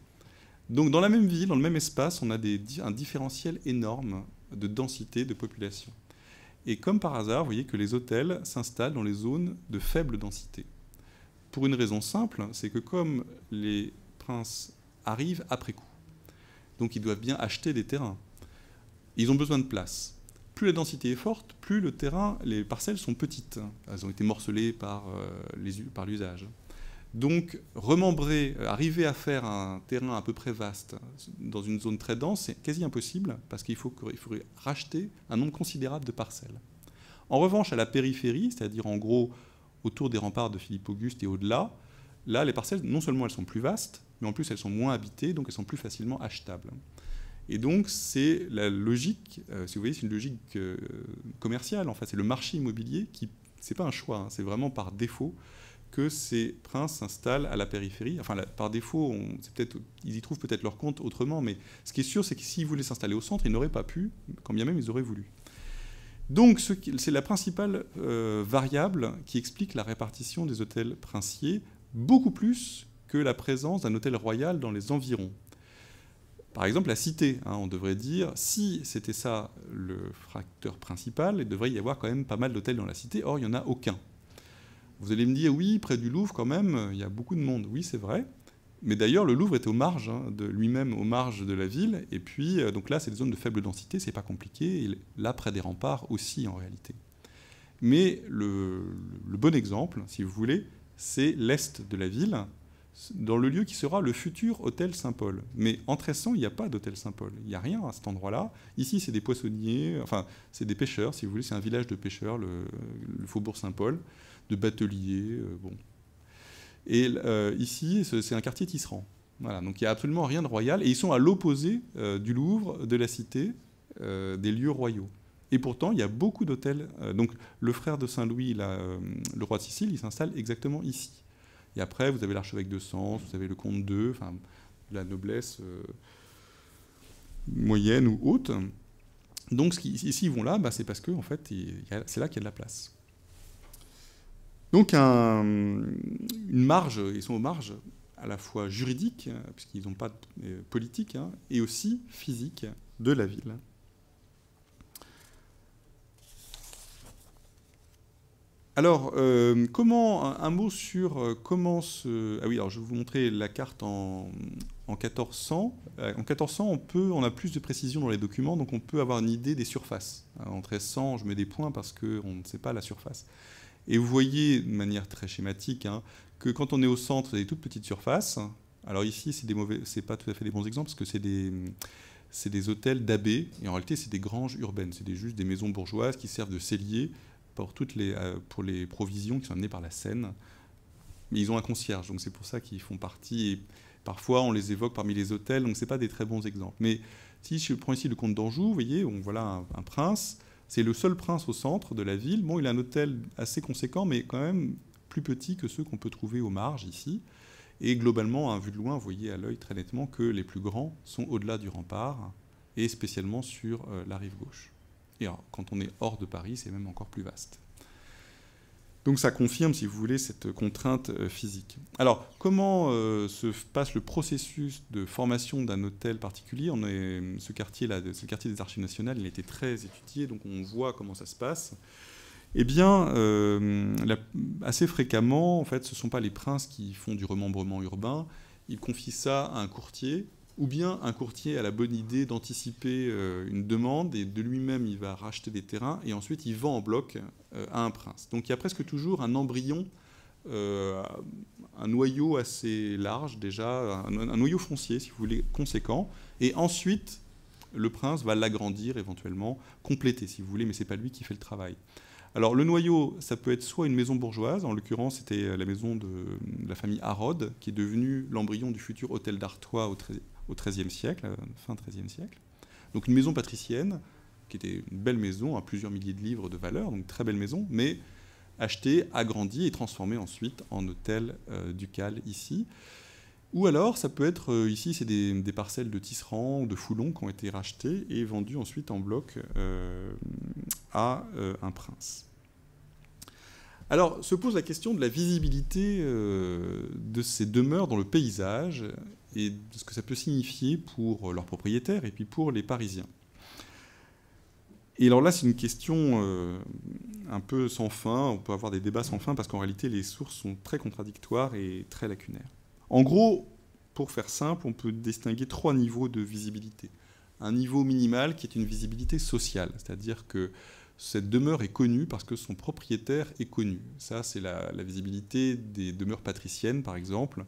A: Donc dans la même ville, dans le même espace, on a un différentiel énorme de densité de population. Et comme par hasard, vous voyez que les hôtels s'installent dans les zones de faible densité. Pour une raison simple, c'est que comme les princes arrivent après coup, donc ils doivent bien acheter des terrains. Ils ont besoin de place. Plus la densité est forte, plus le terrain, les parcelles sont petites. Elles ont été morcelées par l'usage. Donc, remembrer, arriver à faire un terrain à peu près vaste dans une zone très dense, c'est quasi impossible parce qu'il faudrait racheter un nombre considérable de parcelles. En revanche, à la périphérie, c'est-à-dire en gros autour des remparts de Philippe Auguste et au-delà, là, les parcelles, non seulement elles sont plus vastes, mais en plus elles sont moins habitées, donc elles sont plus facilement achetables. Et donc, c'est la logique, si vous voyez, c'est une logique commerciale, en fait, c'est le marché immobilier qui, c'est pas un choix, hein, c'est vraiment par défaut que ces princes s'installent à la périphérie. Enfin, par défaut, ils y trouvent peut-être leur compte autrement, mais ce qui est sûr, c'est que s'ils voulaient s'installer au centre, ils n'auraient pas pu, quand bien même ils auraient voulu. Donc, c'est la principale variable qui explique la répartition des hôtels princiers, beaucoup plus que la présence d'un hôtel royal dans les environs. Par exemple, la cité, hein, on devrait dire, si c'était ça le facteur principal, il devrait y avoir quand même pas mal d'hôtels dans la cité, or il n'y en a aucun. Vous allez me dire, oui, près du Louvre, quand même, il y a beaucoup de monde. Oui, c'est vrai. Mais d'ailleurs, le Louvre est aux marges, hein, lui-même aux marges de la ville. Et puis, donc là, c'est des zones de faible densité, c'est pas compliqué. Et là, près des remparts aussi, en réalité. Mais le bon exemple, si vous voulez, c'est l'est de la ville, dans le lieu qui sera le futur hôtel Saint-Paul. Mais en Tressan, il n'y a pas d'hôtel Saint-Paul. Il n'y a rien à cet endroit-là. Ici, c'est des poissonniers, enfin, c'est des pêcheurs, si vous voulez. C'est un village de pêcheurs, le faubourg Saint-Paul, de bateliers, bon. Et ici, c'est un quartier tisserand. Voilà, donc il n'y a absolument rien de royal. Et ils sont à l'opposé du Louvre, de la Cité, des lieux royaux. Et pourtant, il y a beaucoup d'hôtels. Donc le frère de Saint-Louis, le roi de Sicile, il s'installe exactement ici. Et après, vous avez l'archevêque de Sens, vous avez le comte d'Eu, enfin, la noblesse moyenne ou haute. Donc, s'ils vont là, bah, c'est parce que, en fait, c'est là qu'il y a de la place. Donc, une marge, ils sont aux marges à la fois juridique, puisqu'ils n'ont pas de politique, hein, et aussi physique de la ville. Alors, un mot sur comment se... Ah oui, alors je vais vous montrer la carte en 1400. En 1400, on a plus de précision dans les documents, donc on peut avoir une idée des surfaces. En 1300, je mets des points parce qu'on ne sait pas la surface. Et vous voyez, de manière très schématique, hein, que quand on est au centre, il y a des toutes petites surfaces. Alors ici, c'est pas tout à fait des bons exemples, parce que c'est des hôtels d'abbés, et en réalité, c'est des granges urbaines. C'est juste des maisons bourgeoises qui servent de celliers pour les provisions qui sont amenées par la Seine. Mais ils ont un concierge, donc c'est pour ça qu'ils font partie. Et parfois, on les évoque parmi les hôtels, donc ce n'est pas des très bons exemples. Mais si je prends ici le comte d'Anjou, vous voyez, voilà un prince. C'est le seul prince au centre de la ville. Bon, il a un hôtel assez conséquent, mais quand même plus petit que ceux qu'on peut trouver aux marges ici. Et globalement, à vue de loin, vous voyez à l'œil très nettement que les plus grands sont au-delà du rempart, et spécialement sur la rive gauche. Et alors, quand on est hors de Paris, c'est même encore plus vaste. Donc ça confirme, si vous voulez, cette contrainte physique. Alors, comment se passe le processus de formation d'un hôtel particulier? Ce quartier-là, c'est le quartier des Archives nationales, il a été très étudié, donc on voit comment ça se passe. Eh bien, assez fréquemment, en fait, ce ne sont pas les princes qui font du remembrement urbain, ils confient ça à un courtier, ou bien un courtier a la bonne idée d'anticiper une demande et de lui-même il va racheter des terrains et ensuite il vend en bloc à un prince. Donc il y a presque toujours un embryon, un noyau assez large déjà, un noyau foncier si vous voulez conséquent, et ensuite le prince va l'agrandir éventuellement, compléter si vous voulez, mais ce n'est pas lui qui fait le travail. Alors le noyau, ça peut être soit une maison bourgeoise, en l'occurrence c'était la maison de la famille Harrod, qui est devenue l'embryon du futur hôtel d'Artois au XIIIe siècle, fin XIIIe siècle. Donc une maison patricienne, qui était une belle maison, à plusieurs milliers de livres de valeur, donc très belle maison, mais achetée, agrandie et transformée ensuite en hôtel ducal ici. Ou alors, ça peut être, ici, c'est des parcelles de tisserands ou de foulons qui ont été rachetées et vendues ensuite en bloc à un prince. Alors, se pose la question de la visibilité de ces demeures dans le paysage et de ce que ça peut signifier pour leurs propriétaires et puis pour les Parisiens. Et alors là, c'est une question un peu sans fin, on peut avoir des débats sans fin parce qu'en réalité, les sources sont très contradictoires et très lacunaires. En gros, pour faire simple, on peut distinguer 3 niveaux de visibilité. Un niveau minimal qui est une visibilité sociale, c'est-à-dire que cette demeure est connue parce que son propriétaire est connu. Ça, c'est la visibilité des demeures patriciennes, par exemple.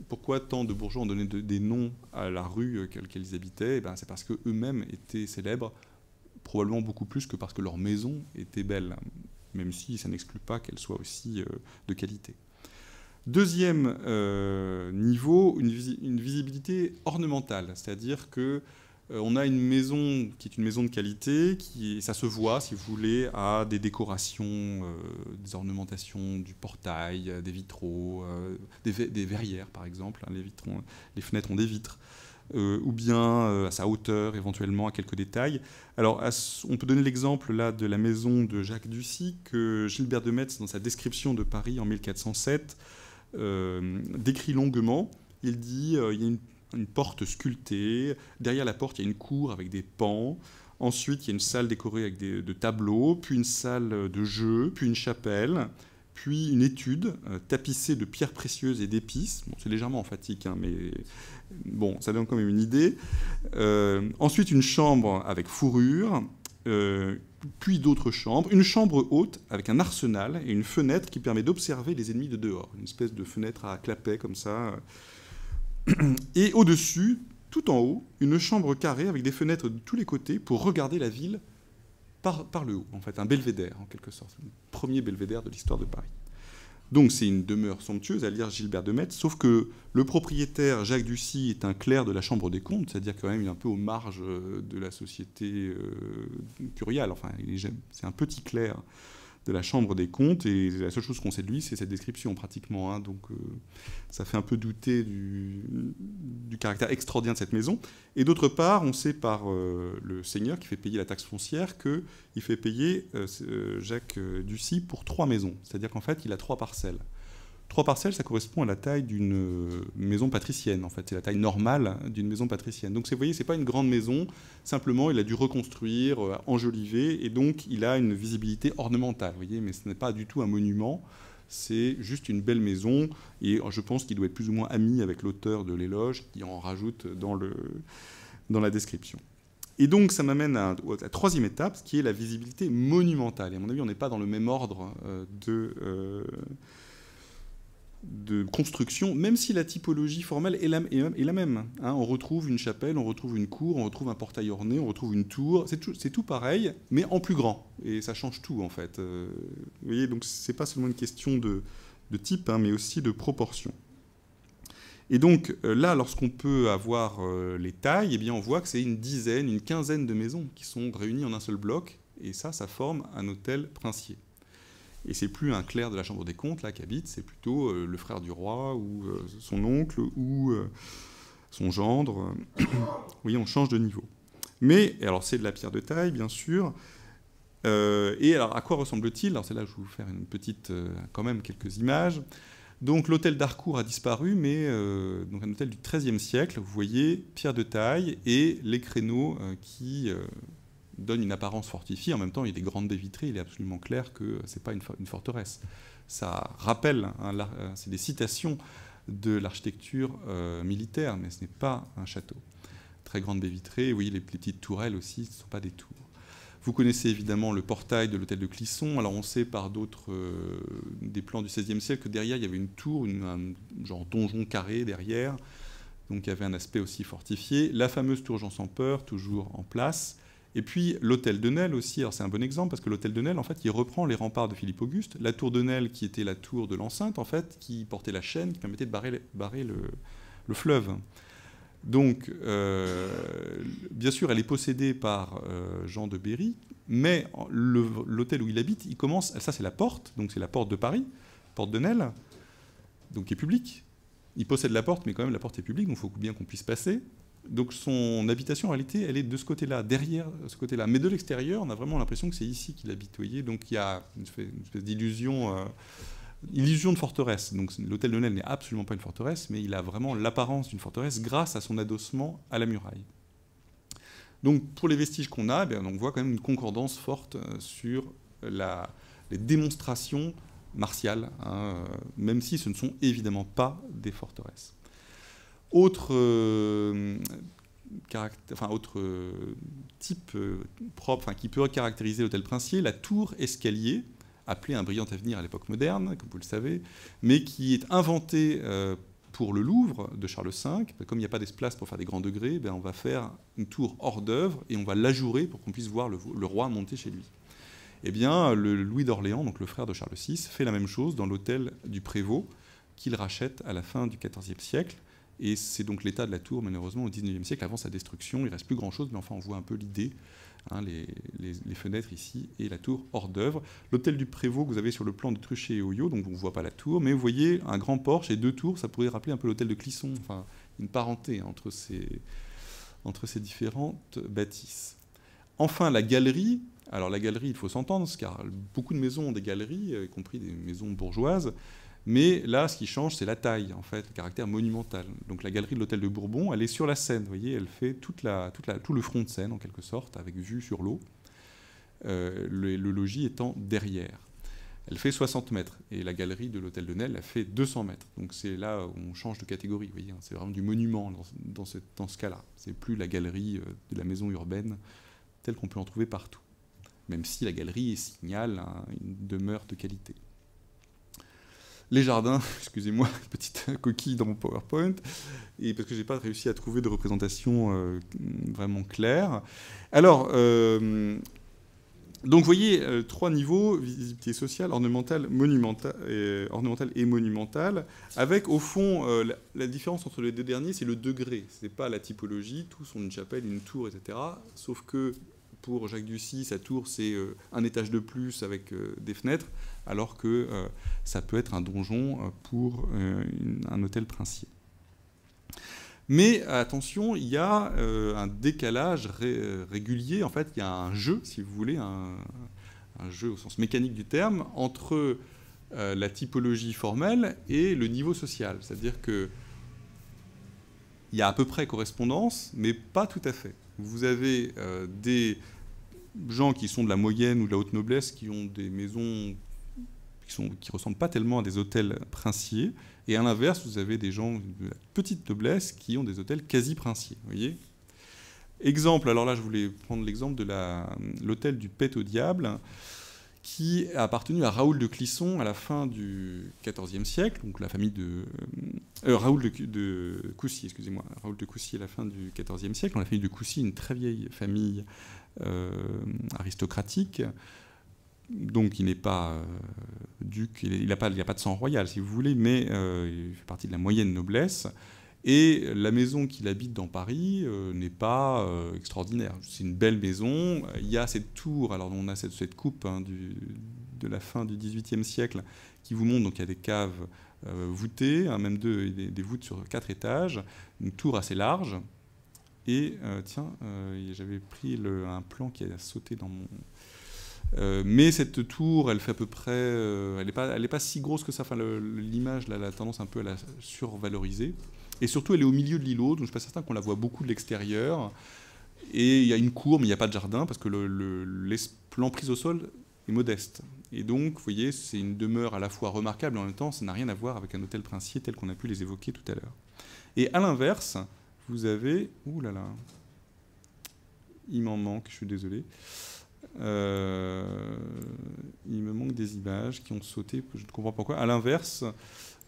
A: Pourquoi tant de bourgeois ont donné des noms à la rue qu'elles habitaient? C'est parce qu'eux-mêmes étaient célèbres, probablement beaucoup plus que parce que leur maison était belle, même si ça n'exclut pas qu'elle soit aussi de qualité. Deuxième niveau, une visibilité ornementale, c'est-à-dire que on a une maison qui est une maison de qualité, ça se voit, si vous voulez, à des décorations, des ornementations du portail, des vitraux, des verrières par exemple, hein, les fenêtres ont des vitres, ou bien à sa hauteur, éventuellement, à quelques détails. Alors, on peut donner l'exemple là de la maison de Jacques Ducy, que Gilbert de Metz, dans sa description de Paris en 1407, décrit longuement. Il dit il y a une porte sculptée, derrière la porte il y a une cour avec des pans, ensuite il y a une salle décorée avec de tableaux, puis une salle de jeu, puis une chapelle, puis une étude tapissée de pierres précieuses et d'épices. Bon, c'est légèrement emphatique, hein, mais bon, ça donne quand même une idée. Ensuite une chambre avec fourrure, puis d'autres chambres, une chambre haute avec un arsenal et une fenêtre qui permet d'observer les ennemis de dehors, une espèce de fenêtre à clapet comme ça. Et au-dessus, tout en haut, une chambre carrée avec des fenêtres de tous les côtés pour regarder la ville par le haut, en fait, un belvédère en quelque sorte, le premier belvédère de l'histoire de Paris. Donc c'est une demeure somptueuse à lire Gilbert de Metz, sauf que le propriétaire Jacques Ducy est un clerc de la Chambre des comptes, c'est-à-dire quand même il est un peu aux marges de la société curiale, enfin c'est un petit clerc de la Chambre des comptes, et la seule chose qu'on sait de lui, c'est cette description pratiquement, hein, donc ça fait un peu douter du caractère extraordinaire de cette maison. Et d'autre part, on sait par le seigneur qui fait payer la taxe foncière qu'il fait payer Jacques Ducy pour 3 maisons, c'est-à-dire qu'en fait, il a 3 parcelles. 3 parcelles, ça correspond à la taille d'une maison patricienne, en fait. C'est la taille normale d'une maison patricienne. Donc, vous voyez, ce n'est pas une grande maison. Simplement, il a dû reconstruire, enjoliver, et donc, il a une visibilité ornementale, vous voyez, mais ce n'est pas du tout un monument. C'est juste une belle maison, et je pense qu'il doit être plus ou moins ami avec l'auteur de l'éloge, qui en rajoute dans la description. Et donc, ça m'amène à la 3e étape, qui est la visibilité monumentale. Et à mon avis, on n'est pas dans le même ordre de construction, même si la typologie formelle est la même. Hein. On retrouve une chapelle, on retrouve une cour, on retrouve un portail orné, on retrouve une tour. C'est tout pareil, mais en plus grand. Et ça change tout, en fait. Vous voyez, donc c'est pas seulement une question de type, hein, mais aussi de proportion. Et donc là, lorsqu'on peut avoir les tailles, eh bien, on voit que c'est une dizaine, une quinzaine de maisons qui sont réunies en un seul bloc. Et ça forme un hôtel princier. Et c'est plus un clerc de la Chambre des comptes là qui habite, c'est plutôt le frère du roi ou son oncle ou son gendre. Oui, on change de niveau. Mais alors c'est de la pierre de taille, bien sûr. Et alors à quoi ressemble-t-il? Alors c'est là que je vais vous faire une petite, quand même quelques images. Donc l'hôtel d'Harcourt a disparu, mais donc un hôtel du XIIIe siècle. Vous voyez, pierre de taille et les créneaux qui donne une apparence fortifiée. En même temps, il y a des grandes baies vitrées. Il est absolument clair que ce n'est pas une forteresse. Ça rappelle, hein, c'est des citations de l'architecture militaire, mais ce n'est pas un château. Très grande baie vitrée. Oui, les petites tourelles aussi, ce ne sont pas des tours. Vous connaissez évidemment le portail de l'hôtel de Clisson. Alors on sait par d'autres des plans du XVIe siècle que derrière, il y avait une tour, un genre donjon carré derrière. donc il y avait un aspect aussi fortifié. La fameuse tour Jean sans peur, toujours en place. Et puis l'hôtel de Nesle aussi, alors c'est un bon exemple, parce que l'hôtel de Nesle, en fait, il reprend les remparts de Philippe Auguste. La tour de Nesle, qui était la tour de l'enceinte, en fait, qui portait la chaîne, qui permettait de barrer le fleuve. Donc, bien sûr, elle est possédée par Jean de Berry, mais l'hôtel où il habite, il commence, ça c'est la porte, donc c'est la porte de Paris, porte de Nesle, donc qui est publique. Il possède la porte, mais quand même la porte est publique, donc il faut bien qu'on puisse passer. Donc son habitation, en réalité, elle est de ce côté-là, derrière ce côté-là. Mais de l'extérieur, on a vraiment l'impression que c'est ici qu'il habite. Vous voyez, donc il y a une espèce d'illusion, illusion de forteresse. Donc l'hôtel de Nesle n'est absolument pas une forteresse, mais il a vraiment l'apparence d'une forteresse grâce à son adossement à la muraille. Donc pour les vestiges qu'on a, on voit quand même une concordance forte sur les démonstrations martiales, hein, même si ce ne sont évidemment pas des forteresses. Autre type propre, qui peut caractériser l'hôtel princier, la tour escalier, appelée un brillant avenir à l'époque moderne, comme vous le savez, mais qui est inventée pour le Louvre de Charles V. Comme il n'y a pas d'espace pour faire des grands degrés, on va faire une tour hors d'œuvre et on va l'ajourer pour qu'on puisse voir le roi monter chez lui. Eh bien, le Louis d'Orléans, donc le frère de Charles VI, fait la même chose dans l'hôtel du Prévost, qu'il rachète à la fin du XIVe siècle. Et c'est donc l'état de la tour, malheureusement, au XIXe siècle, avant sa destruction. Il ne reste plus grand-chose, mais enfin, on voit un peu l'idée, hein, les fenêtres ici, et la tour hors d'œuvre. L'hôtel du Prévost que vous avez sur le plan de Truchet et Oyot, donc on ne voit pas la tour, mais vous voyez un grand porche et deux tours, ça pourrait rappeler un peu l'hôtel de Clisson, enfin, une parenté entre ces différentes bâtisses. Enfin, la galerie. Alors la galerie, il faut s'entendre, car beaucoup de maisons ont des galeries, y compris des maisons bourgeoises. Mais là, ce qui change, c'est la taille, en fait, le caractère monumental. Donc la galerie de l'hôtel de Bourbon, elle est sur la Seine, vous voyez, elle fait tout le front de Seine, en quelque sorte, avec vue sur l'eau, le logis étant derrière. Elle fait 60 mètres, et la galerie de l'hôtel de Nesle, elle fait 200 mètres. Donc c'est là où on change de catégorie, vous voyez, hein, c'est vraiment du monument dans ce cas-là. C'est plus la galerie de la maison urbaine, telle qu'on peut en trouver partout. Même si la galerie signale une demeure de qualité. Les jardins, excusez-moi, petite coquille dans mon PowerPoint, et parce que je n'ai pas réussi à trouver de représentation vraiment claire. Alors, donc vous voyez, 3 niveaux, visibilité sociale, ornementale, ornementale et monumentale, avec au fond, la différence entre les deux derniers, c'est le degré. Ce n'est pas la typologie, tous ont une chapelle, une tour, etc. Sauf que pour Jacques Ducy, sa tour, c'est un étage de plus avec des fenêtres, alors que ça peut être un donjon pour un hôtel princier. Mais attention, il y a un décalage régulier, en fait, il y a un jeu, si vous voulez, un jeu au sens mécanique du terme, entre la typologie formelle et le niveau social. C'est-à-dire qu'il y a à peu près correspondance, mais pas tout à fait. Vous avez des gens qui sont de la moyenne ou de la haute noblesse, qui ont des maisons qui ressemblent pas tellement à des hôtels princiers, et à l'inverse, vous avez des gens de la petite noblesse qui ont des hôtels quasi princiers. Vous voyez ? Exemple, alors là, je voulais prendre l'exemple de l'hôtel du Pet au Diable, qui a appartenu à Raoul de Clisson à la fin du XIVe siècle, donc la famille de Raoul de Coucy, excusez-moi, Raoul de Coucy à la fin du XIVe siècle. La famille de Coucy, une très vieille famille aristocratique, donc il n'est pas duc, il n'a pas de sang royal, si vous voulez, mais il fait partie de la moyenne noblesse. Et la maison qu'il habite dans Paris n'est pas extraordinaire. C'est une belle maison. Il y a cette tour, alors on a cette coupe de la fin du XVIIIe siècle qui vous montre, donc il y a des caves voûtées, hein, même des voûtes sur 4 étages, une tour assez large. Et j'avais pris un plan qui a sauté dans mon... mais cette tour, elle fait à peu près... elle n'est pas si grosse que ça. Enfin, l'image, là, elle a tendance un peu à la survaloriser. Et surtout, elle est au milieu de l'îlot, donc je ne suis pas certain qu'on la voit beaucoup de l'extérieur. Et il y a une cour, mais il n'y a pas de jardin, parce que l'emprise au sol est modeste. Et donc, vous voyez, c'est une demeure à la fois remarquable, et en même temps, ça n'a rien à voir avec un hôtel princier tel qu'on a pu les évoquer tout à l'heure. Et à l'inverse, vous avez... Ouh là là, il m'en manque, je suis désolé. Il me manque des images qui ont sauté, je ne comprends pas pourquoi. À l'inverse,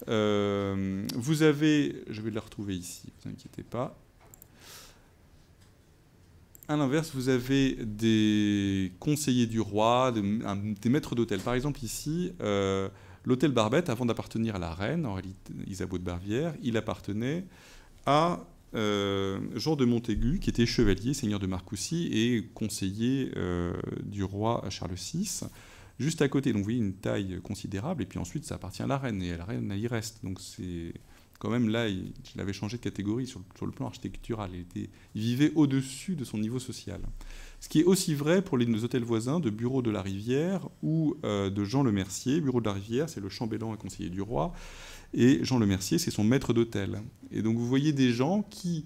A: Vous avez, je vais la retrouver ici, ne vous inquiétez pas. À l'inverse, vous avez des conseillers du roi, des maîtres d'hôtel. Par exemple, ici, l'hôtel Barbette, avant d'appartenir à la reine, en réalité, Isabeau de Bavière, il appartenait à Jean de Montaigu, qui était chevalier, seigneur de Marcoussis et conseiller du roi Charles VI. Juste à côté, donc vous voyez une taille considérable, et puis ensuite ça appartient à la reine, et la reine elle y reste. Donc c'est quand même là, il avait changé de catégorie sur le plan architectural. Il vivait au-dessus de son niveau social. Ce qui est aussi vrai pour les hôtels voisins de Bureau de la Rivière ou de Jean Le Mercier. Bureau de la Rivière, c'est le chambellan et conseiller du roi, et Jean Le Mercier, c'est son maître d'hôtel. Et donc vous voyez des gens qui...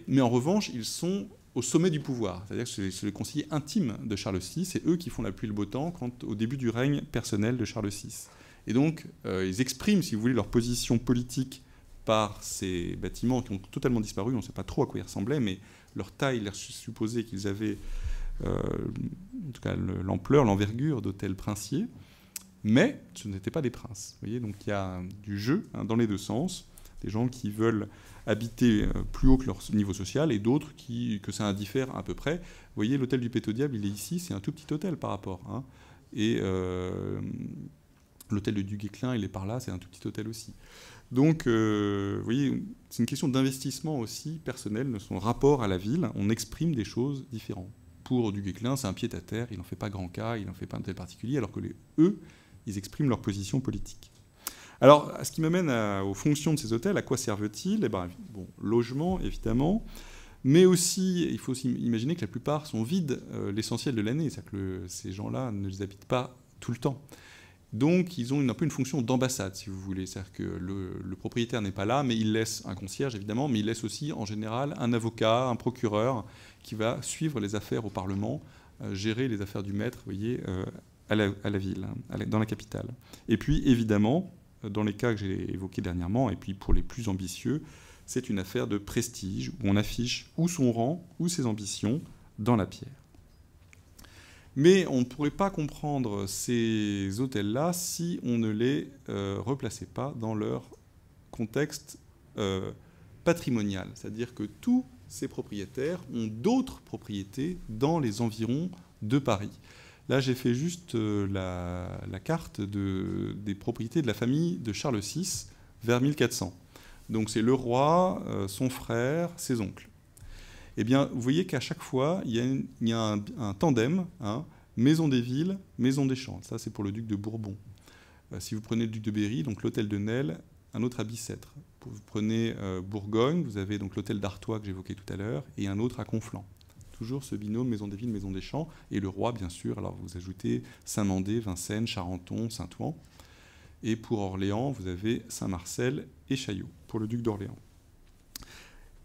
A: mais en revanche, ils sont au sommet du pouvoir. C'est-à-dire que c'est le conseiller intime de Charles VI, c'est eux qui font la pluie et le beau temps au début du règne personnel de Charles VI. Et donc, ils expriment, si vous voulez, leur position politique par ces bâtiments qui ont totalement disparu. On ne sait pas trop à quoi ils ressemblaient, mais leur taille laisse supposer qu'ils avaient, en tout cas, l'ampleur, l'envergure d'hôtels princiers. Mais ce n'étaient pas des princes. Vous voyez, donc il y a du jeu dans les deux sens. Des gens qui veulent habiter plus haut que leur niveau social et d'autres que ça indiffère à peu près. Vous voyez, l'hôtel du Pet au Diable, il est ici, c'est un tout petit hôtel par rapport. Hein. Et l'hôtel de Duguay-Clin, il est par là, c'est un tout petit hôtel aussi. Donc, vous voyez, c'est une question d'investissement aussi personnel de son rapport à la ville. On exprime des choses différentes. Pour Duguay-Clin, c'est un pied-à-terre, il n'en fait pas grand cas, il n'en fait pas un hôtel particulier, alors que eux, ils expriment leur position politique. Alors, ce qui m'amène aux fonctions de ces hôtels, à quoi servent-ils ? Eh ben, bon, logement, évidemment, mais aussi, il faut aussi imaginer que la plupart sont vides l'essentiel de l'année, c'est-à-dire que ces gens-là ne les habitent pas tout le temps. Donc, ils ont un peu une fonction d'ambassade, si vous voulez. C'est-à-dire que le propriétaire n'est pas là, mais il laisse un concierge, évidemment, mais il laisse aussi, en général, un avocat, un procureur, qui va suivre les affaires au Parlement, gérer les affaires du maître, vous voyez, à la ville, dans la capitale. Et puis, évidemment, dans les cas que j'ai évoqués dernièrement, et puis pour les plus ambitieux, c'est une affaire de prestige, où on affiche ou son rang, ou ses ambitions, dans la pierre. Mais on ne pourrait pas comprendre ces hôtels-là si on ne les replaçait pas dans leur contexte patrimonial. C'est-à-dire que tous ces propriétaires ont d'autres propriétés dans les environs de Paris. Là, j'ai fait juste la carte des propriétés de la famille de Charles VI vers 1400. Donc c'est le roi, son frère, ses oncles. Eh bien, vous voyez qu'à chaque fois, il y a un tandem, hein, maison des villes, maison des champs. Ça, c'est pour le duc de Bourbon. Si vous prenez le duc de Berry, donc l'hôtel de Nesle, un autre à Bicêtre. Vous prenez Bourgogne, vous avez donc l'hôtel d'Artois que j'évoquais tout à l'heure, et un autre à Conflans. Toujours ce binôme maison des villes, maison des champs, et le roi, bien sûr. Alors vous ajoutez Saint-Mandé, Vincennes, Charenton, Saint-Ouen. Et pour Orléans, vous avez Saint-Marcel et Chaillot, pour le duc d'Orléans.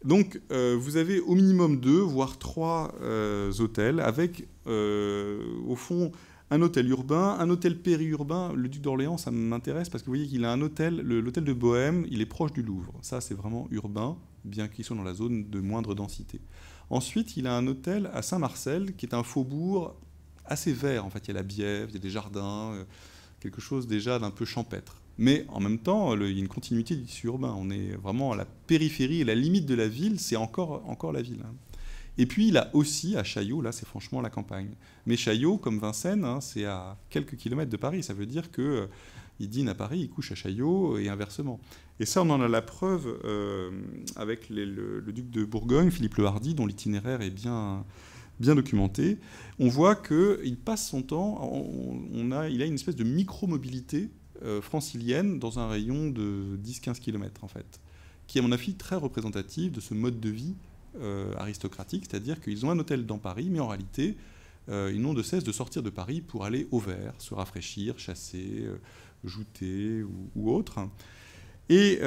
A: Donc, vous avez au minimum 2, voire 3 hôtels, avec, au fond, un hôtel urbain, un hôtel périurbain. Le duc d'Orléans, ça m'intéresse, parce que vous voyez qu'il a un hôtel, l'hôtel de Bohême, il est proche du Louvre. Ça, c'est vraiment urbain, bien qu'il soit dans la zone de moindre densité. Ensuite, il a un hôtel à Saint-Marcel, qui est un faubourg assez vert. En fait, il y a la Bièvre, il y a des jardins, quelque chose déjà d'un peu champêtre. Mais en même temps, il y a une continuité du tissu urbain. On est vraiment à la périphérie et la limite de la ville, c'est encore la ville. Et puis, il a aussi, à Chaillot, là, c'est franchement la campagne. Mais Chaillot, comme Vincennes, hein, c'est à quelques kilomètres de Paris. Ça veut dire qu'il dîne à Paris, il couche à Chaillot, et inversement. Et ça, on en a la preuve avec le duc de Bourgogne, Philippe le Hardi, dont l'itinéraire est bien documenté. On voit qu'il passe son temps, il a une espèce de micro-mobilité francilienne dans un rayon de 10-15 km, en fait, qui est, à mon avis, très représentative de ce mode de vie aristocratique, c'est-à-dire qu'ils ont un hôtel dans Paris, mais en réalité, ils n'ont de cesse de sortir de Paris pour aller au vert, se rafraîchir, chasser, jouter ou autre. Et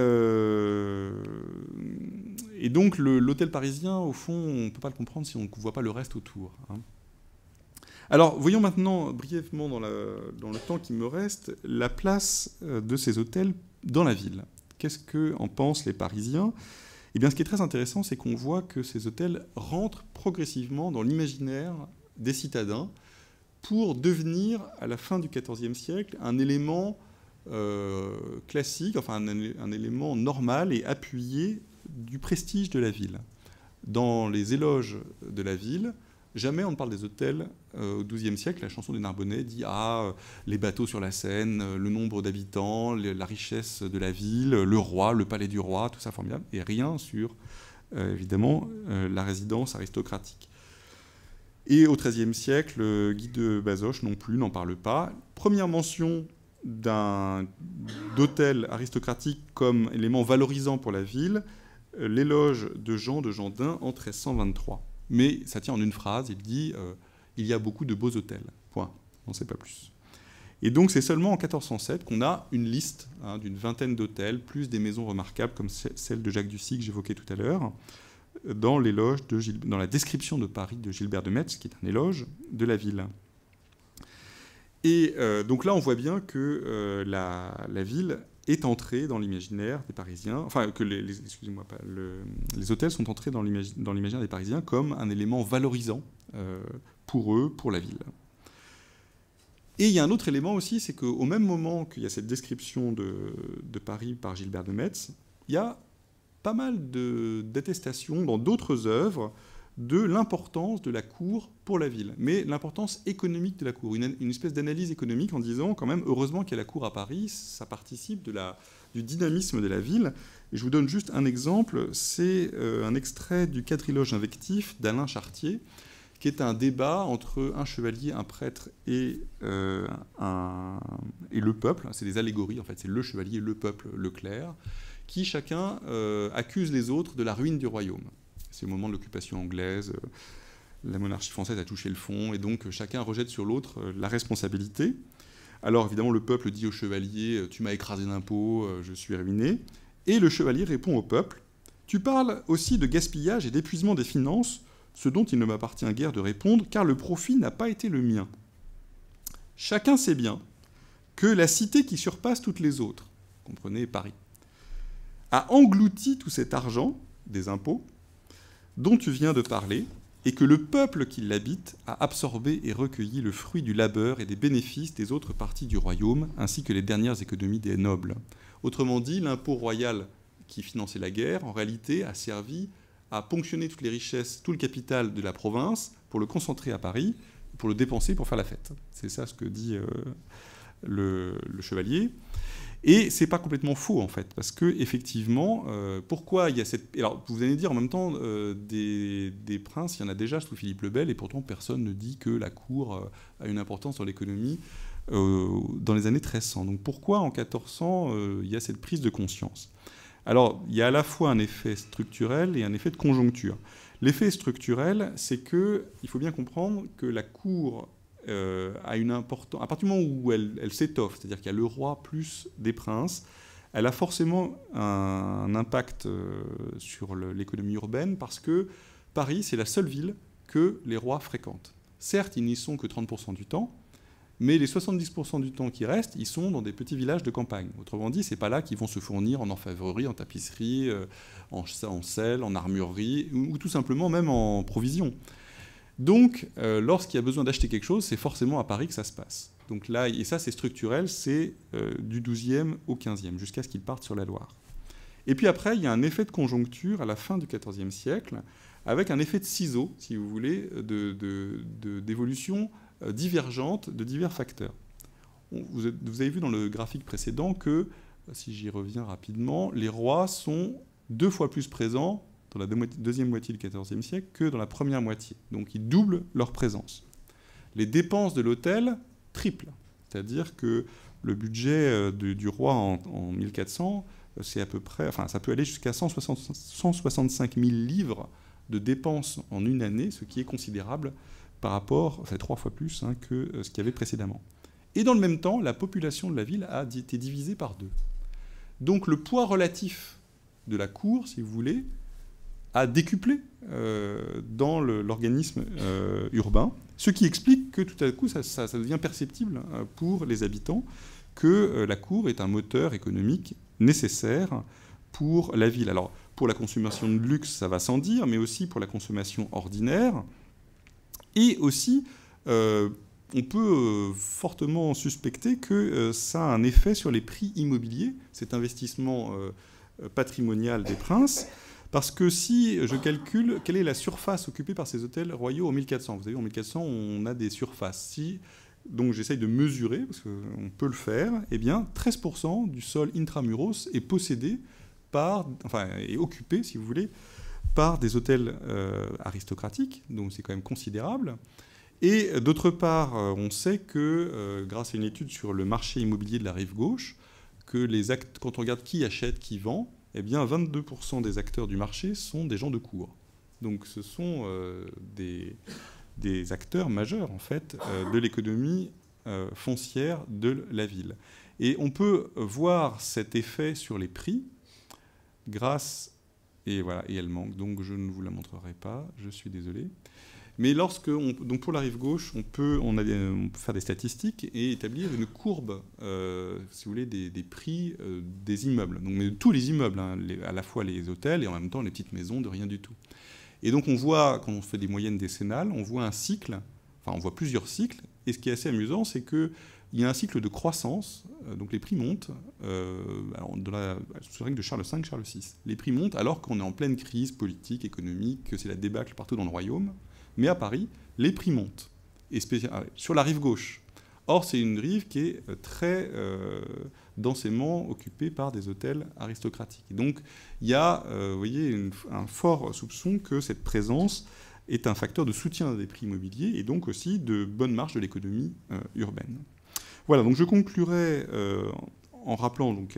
A: donc, l'hôtel parisien, au fond, on ne peut pas le comprendre si on ne voit pas le reste autour. Hein. Alors, voyons maintenant, brièvement, dans le temps qui me reste, la place de ces hôtels dans la ville. Qu'est-ce qu'en pensent les Parisiens ? Eh bien, ce qui est très intéressant, c'est qu'on voit que ces hôtels rentrent progressivement dans l'imaginaire des citadins pour devenir, à la fin du XIVe siècle, un élément classique, enfin un élément normal et appuyé du prestige de la ville. Dans les éloges de la ville, jamais on ne parle des hôtels. Au XIIe siècle, la chanson des Narbonnais dit « Ah, les bateaux sur la Seine, le nombre d'habitants, la richesse de la ville, le roi, le palais du roi, tout ça formidable. » Et rien sur, évidemment, la résidence aristocratique. Et au XIIIe siècle, Guy de Bazoches non plus n'en parle pas. Première mention d'hôtel aristocratique comme élément valorisant pour la ville, l'éloge de Jean de Gendin en 1323. Mais ça tient en une phrase, il dit il y a beaucoup de beaux hôtels. Point. On ne sait pas plus. Et donc c'est seulement en 1407 qu'on a une liste d'une vingtaine d'hôtels, plus des maisons remarquables comme celle de Jacques Ducy que j'évoquais tout à l'heure, dans la description de Paris de Gilbert de Metz, qui est un éloge de la ville. Et donc là, on voit bien que la ville est entrée dans l'imaginaire des Parisiens, enfin que les hôtels sont entrés dans l'imaginaire des Parisiens comme un élément valorisant pour eux, pour la ville. Et il y a un autre élément aussi, c'est qu'au même moment qu'il y a cette description de Paris par Gilbert de Metz, il y a pas mal d'attestations dans d'autres œuvres de l'importance de la cour pour la ville, mais l'importance économique de la cour, une espèce d'analyse économique en disant quand même, heureusement qu'il y a la cour à Paris, ça participe du dynamisme de la ville. Et je vous donne juste un exemple, c'est un extrait du quadriloge invectif d'Alain Chartier, qui est un débat entre un chevalier, un prêtre et le peuple. C'est des allégories, en fait, c'est le chevalier, le peuple, le clerc, qui chacun accuse les autres de la ruine du royaume. C'est au moment de l'occupation anglaise, la monarchie française a touché le fond, et donc chacun rejette sur l'autre la responsabilité. Alors évidemment, le peuple dit au chevalier « Tu m'as écrasé d'impôts, je suis ruiné ». Et le chevalier répond au peuple « Tu parles aussi de gaspillage et d'épuisement des finances, ce dont il ne m'appartient guère de répondre, car le profit n'a pas été le mien. Chacun sait bien que la cité qui surpasse toutes les autres, comprenez Paris, a englouti tout cet argent des impôts dont tu viens de parler, et que le peuple qui l'habite a absorbé et recueilli le fruit du labeur et des bénéfices des autres parties du royaume, ainsi que les dernières économies des nobles. Autrement dit, l'impôt royal qui finançait la guerre, en réalité, a servi à ponctionner toutes les richesses, tout le capital de la province, pour le concentrer à Paris, pour le dépenser pour faire la fête. C'est ça ce que dit le chevalier. Et c'est pas complètement faux, en fait, parce que effectivement, pourquoi il y a cette... Alors, vous allez dire, en même temps, des princes, il y en a déjà sous Philippe le Bel, et pourtant personne ne dit que la cour a une importance dans l'économie dans les années 1300. Donc pourquoi, en 1400, il y a cette prise de conscience? Alors, il y a à la fois un effet structurel et un effet de conjoncture. L'effet structurel, c'est qu'il faut bien comprendre que la cour a une importance... À partir du moment où elle s'étoffe, c'est-à-dire qu'il y a le roi plus des princes, elle a forcément un impact sur l'économie urbaine, parce que Paris, c'est la seule ville que les rois fréquentent. Certes, ils n'y sont que 30% du temps, mais les 70% du temps qui restent, ils sont dans des petits villages de campagne. Autrement dit, c'est pas là qu'ils vont se fournir en orfèvrerie, en tapisserie, en sel, en armurerie, ou tout simplement même en provisions. Donc, lorsqu'il y a besoin d'acheter quelque chose, c'est forcément à Paris que ça se passe. Donc là, et ça, c'est structurel, c'est du XIIe au XVe, jusqu'à ce qu'ils partent sur la Loire. Et puis après, il y a un effet de conjoncture à la fin du XIVe siècle, avec un effet de ciseau, si vous voulez, d'évolution divergente de divers facteurs. Vous avez vu dans le graphique précédent que, si j'y reviens rapidement, les rois sont 2 fois plus présents dans la deuxième moitié du XIVe siècle que dans la première moitié. Donc ils doublent leur présence. Les dépenses de l'hôtel triplent. C'est-à-dire que le budget du roi en 1400, c'est à peu près, enfin ça peut aller jusqu'à 165 000 livres de dépenses en une année, ce qui est considérable par rapport, c'est 3 fois plus que ce qu'il y avait précédemment. Et dans le même temps, la population de la ville a été divisée par 2. Donc le poids relatif de la cour, si vous voulez, a décuplé dans l'organisme urbain, ce qui explique que tout à coup, ça devient perceptible pour les habitants que la cour est un moteur économique nécessaire pour la ville. Alors, pour la consommation de luxe, ça va sans dire, mais aussi pour la consommation ordinaire, et aussi on peut fortement suspecter que ça a un effet sur les prix immobiliers, cet investissement patrimonial des princes, parce que si je calcule quelle est la surface occupée par ces hôtels royaux en 1400, vous savez, en 1400, on a des surfaces. Donc j'essaye de mesurer, parce qu'on peut le faire, eh bien 13% du sol intramuros est possédé est occupé, si vous voulez, par des hôtels aristocratiques, donc c'est quand même considérable. Et d'autre part, on sait que, grâce à une étude sur le marché immobilier de la rive gauche, que quand on regarde qui achète, qui vend, eh bien 22% des acteurs du marché sont des gens de cour. Donc ce sont des acteurs majeurs, en fait, de l'économie foncière de la ville. Et on peut voir cet effet sur les prix grâce... Et voilà, et elle manque, donc je ne vous la montrerai pas, je suis désolé. Mais donc pour la rive gauche, on peut faire des statistiques et établir une courbe, si vous voulez, des prix des immeubles. Donc, mais tous les immeubles, hein, à la fois les hôtels et en même temps les petites maisons de rien du tout. Et donc on voit, quand on fait des moyennes décennales, on voit un cycle, enfin on voit plusieurs cycles. Et ce qui est assez amusant, c'est qu'il y a un cycle de croissance, donc les prix montent, sous la règle de Charles V, Charles VI. Les prix montent alors qu'on est en pleine crise politique, économique, que c'est la débâcle partout dans le royaume. Mais à Paris, les prix montent, et sur la rive gauche. Or, c'est une rive qui est très densément occupée par des hôtels aristocratiques. Et donc, il y a, vous voyez, un fort soupçon que cette présence est un facteur de soutien des prix immobiliers et donc aussi de bonne marge de l'économie urbaine. Voilà, donc je conclurai en rappelant donc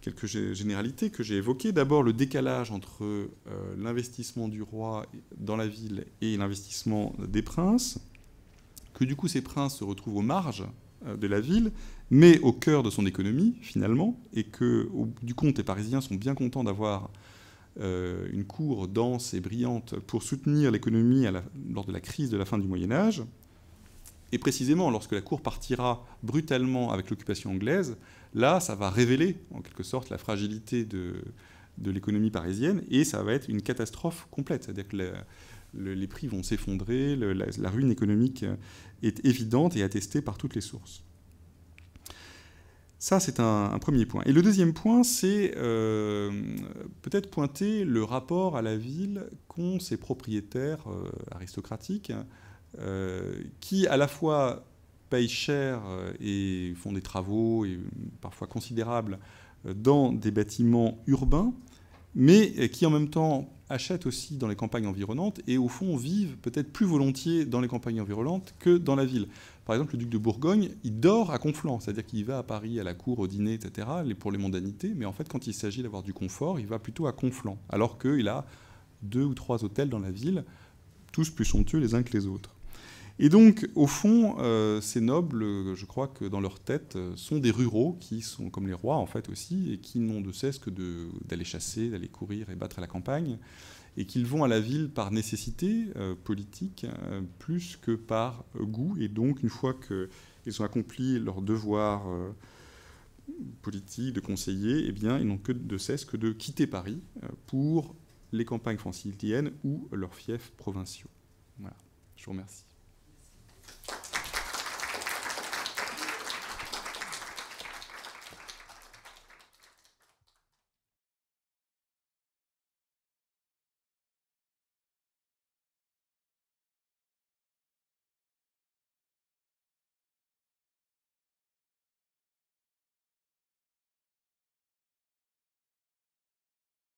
A: quelques généralités que j'ai évoquées. D'abord, le décalage entre l'investissement du roi dans la ville et l'investissement des princes, que du coup ces princes se retrouvent aux marges de la ville, mais au cœur de son économie, finalement, et que, au bout du compte, les Parisiens sont bien contents d'avoir une cour dense et brillante pour soutenir l'économie lors de la crise de la fin du Moyen-Âge. Et précisément, lorsque la cour partira brutalement avec l'occupation anglaise, là, ça va révéler, en quelque sorte, la fragilité de l'économie parisienne, et ça va être une catastrophe complète. C'est-à-dire que les prix vont s'effondrer, la ruine économique est évidente et attestée par toutes les sources. Ça, c'est un premier point. Et le deuxième point, c'est peut-être pointer le rapport à la ville qu'ont ces propriétaires aristocratiques, qui à la fois payent cher et font des travaux, et parfois considérables, dans des bâtiments urbains, mais qui en même temps achètent aussi dans les campagnes environnantes et au fond vivent peut-être plus volontiers dans les campagnes environnantes que dans la ville. Par exemple, le duc de Bourgogne, il dort à Conflans, c'est-à-dire qu'il va à Paris, à la cour, au dîner, etc., pour les mondanités, mais en fait, quand il s'agit d'avoir du confort, il va plutôt à Conflans, alors qu'il a 2 ou 3 hôtels dans la ville, tous plus somptueux les uns que les autres. Et donc, au fond, ces nobles, je crois que dans leur tête, sont des ruraux qui sont comme les rois, en fait, aussi, et qui n'ont de cesse que d'aller chasser, d'aller courir et battre à la campagne, et qu'ils vont à la ville par nécessité politique, plus que par goût. Et donc, une fois qu'ils ont accompli leur devoir politique, de conseiller, eh bien, ils n'ont que de cesse que de quitter Paris pour les campagnes franciliennes ou leurs fiefs provinciaux. Voilà, je vous remercie.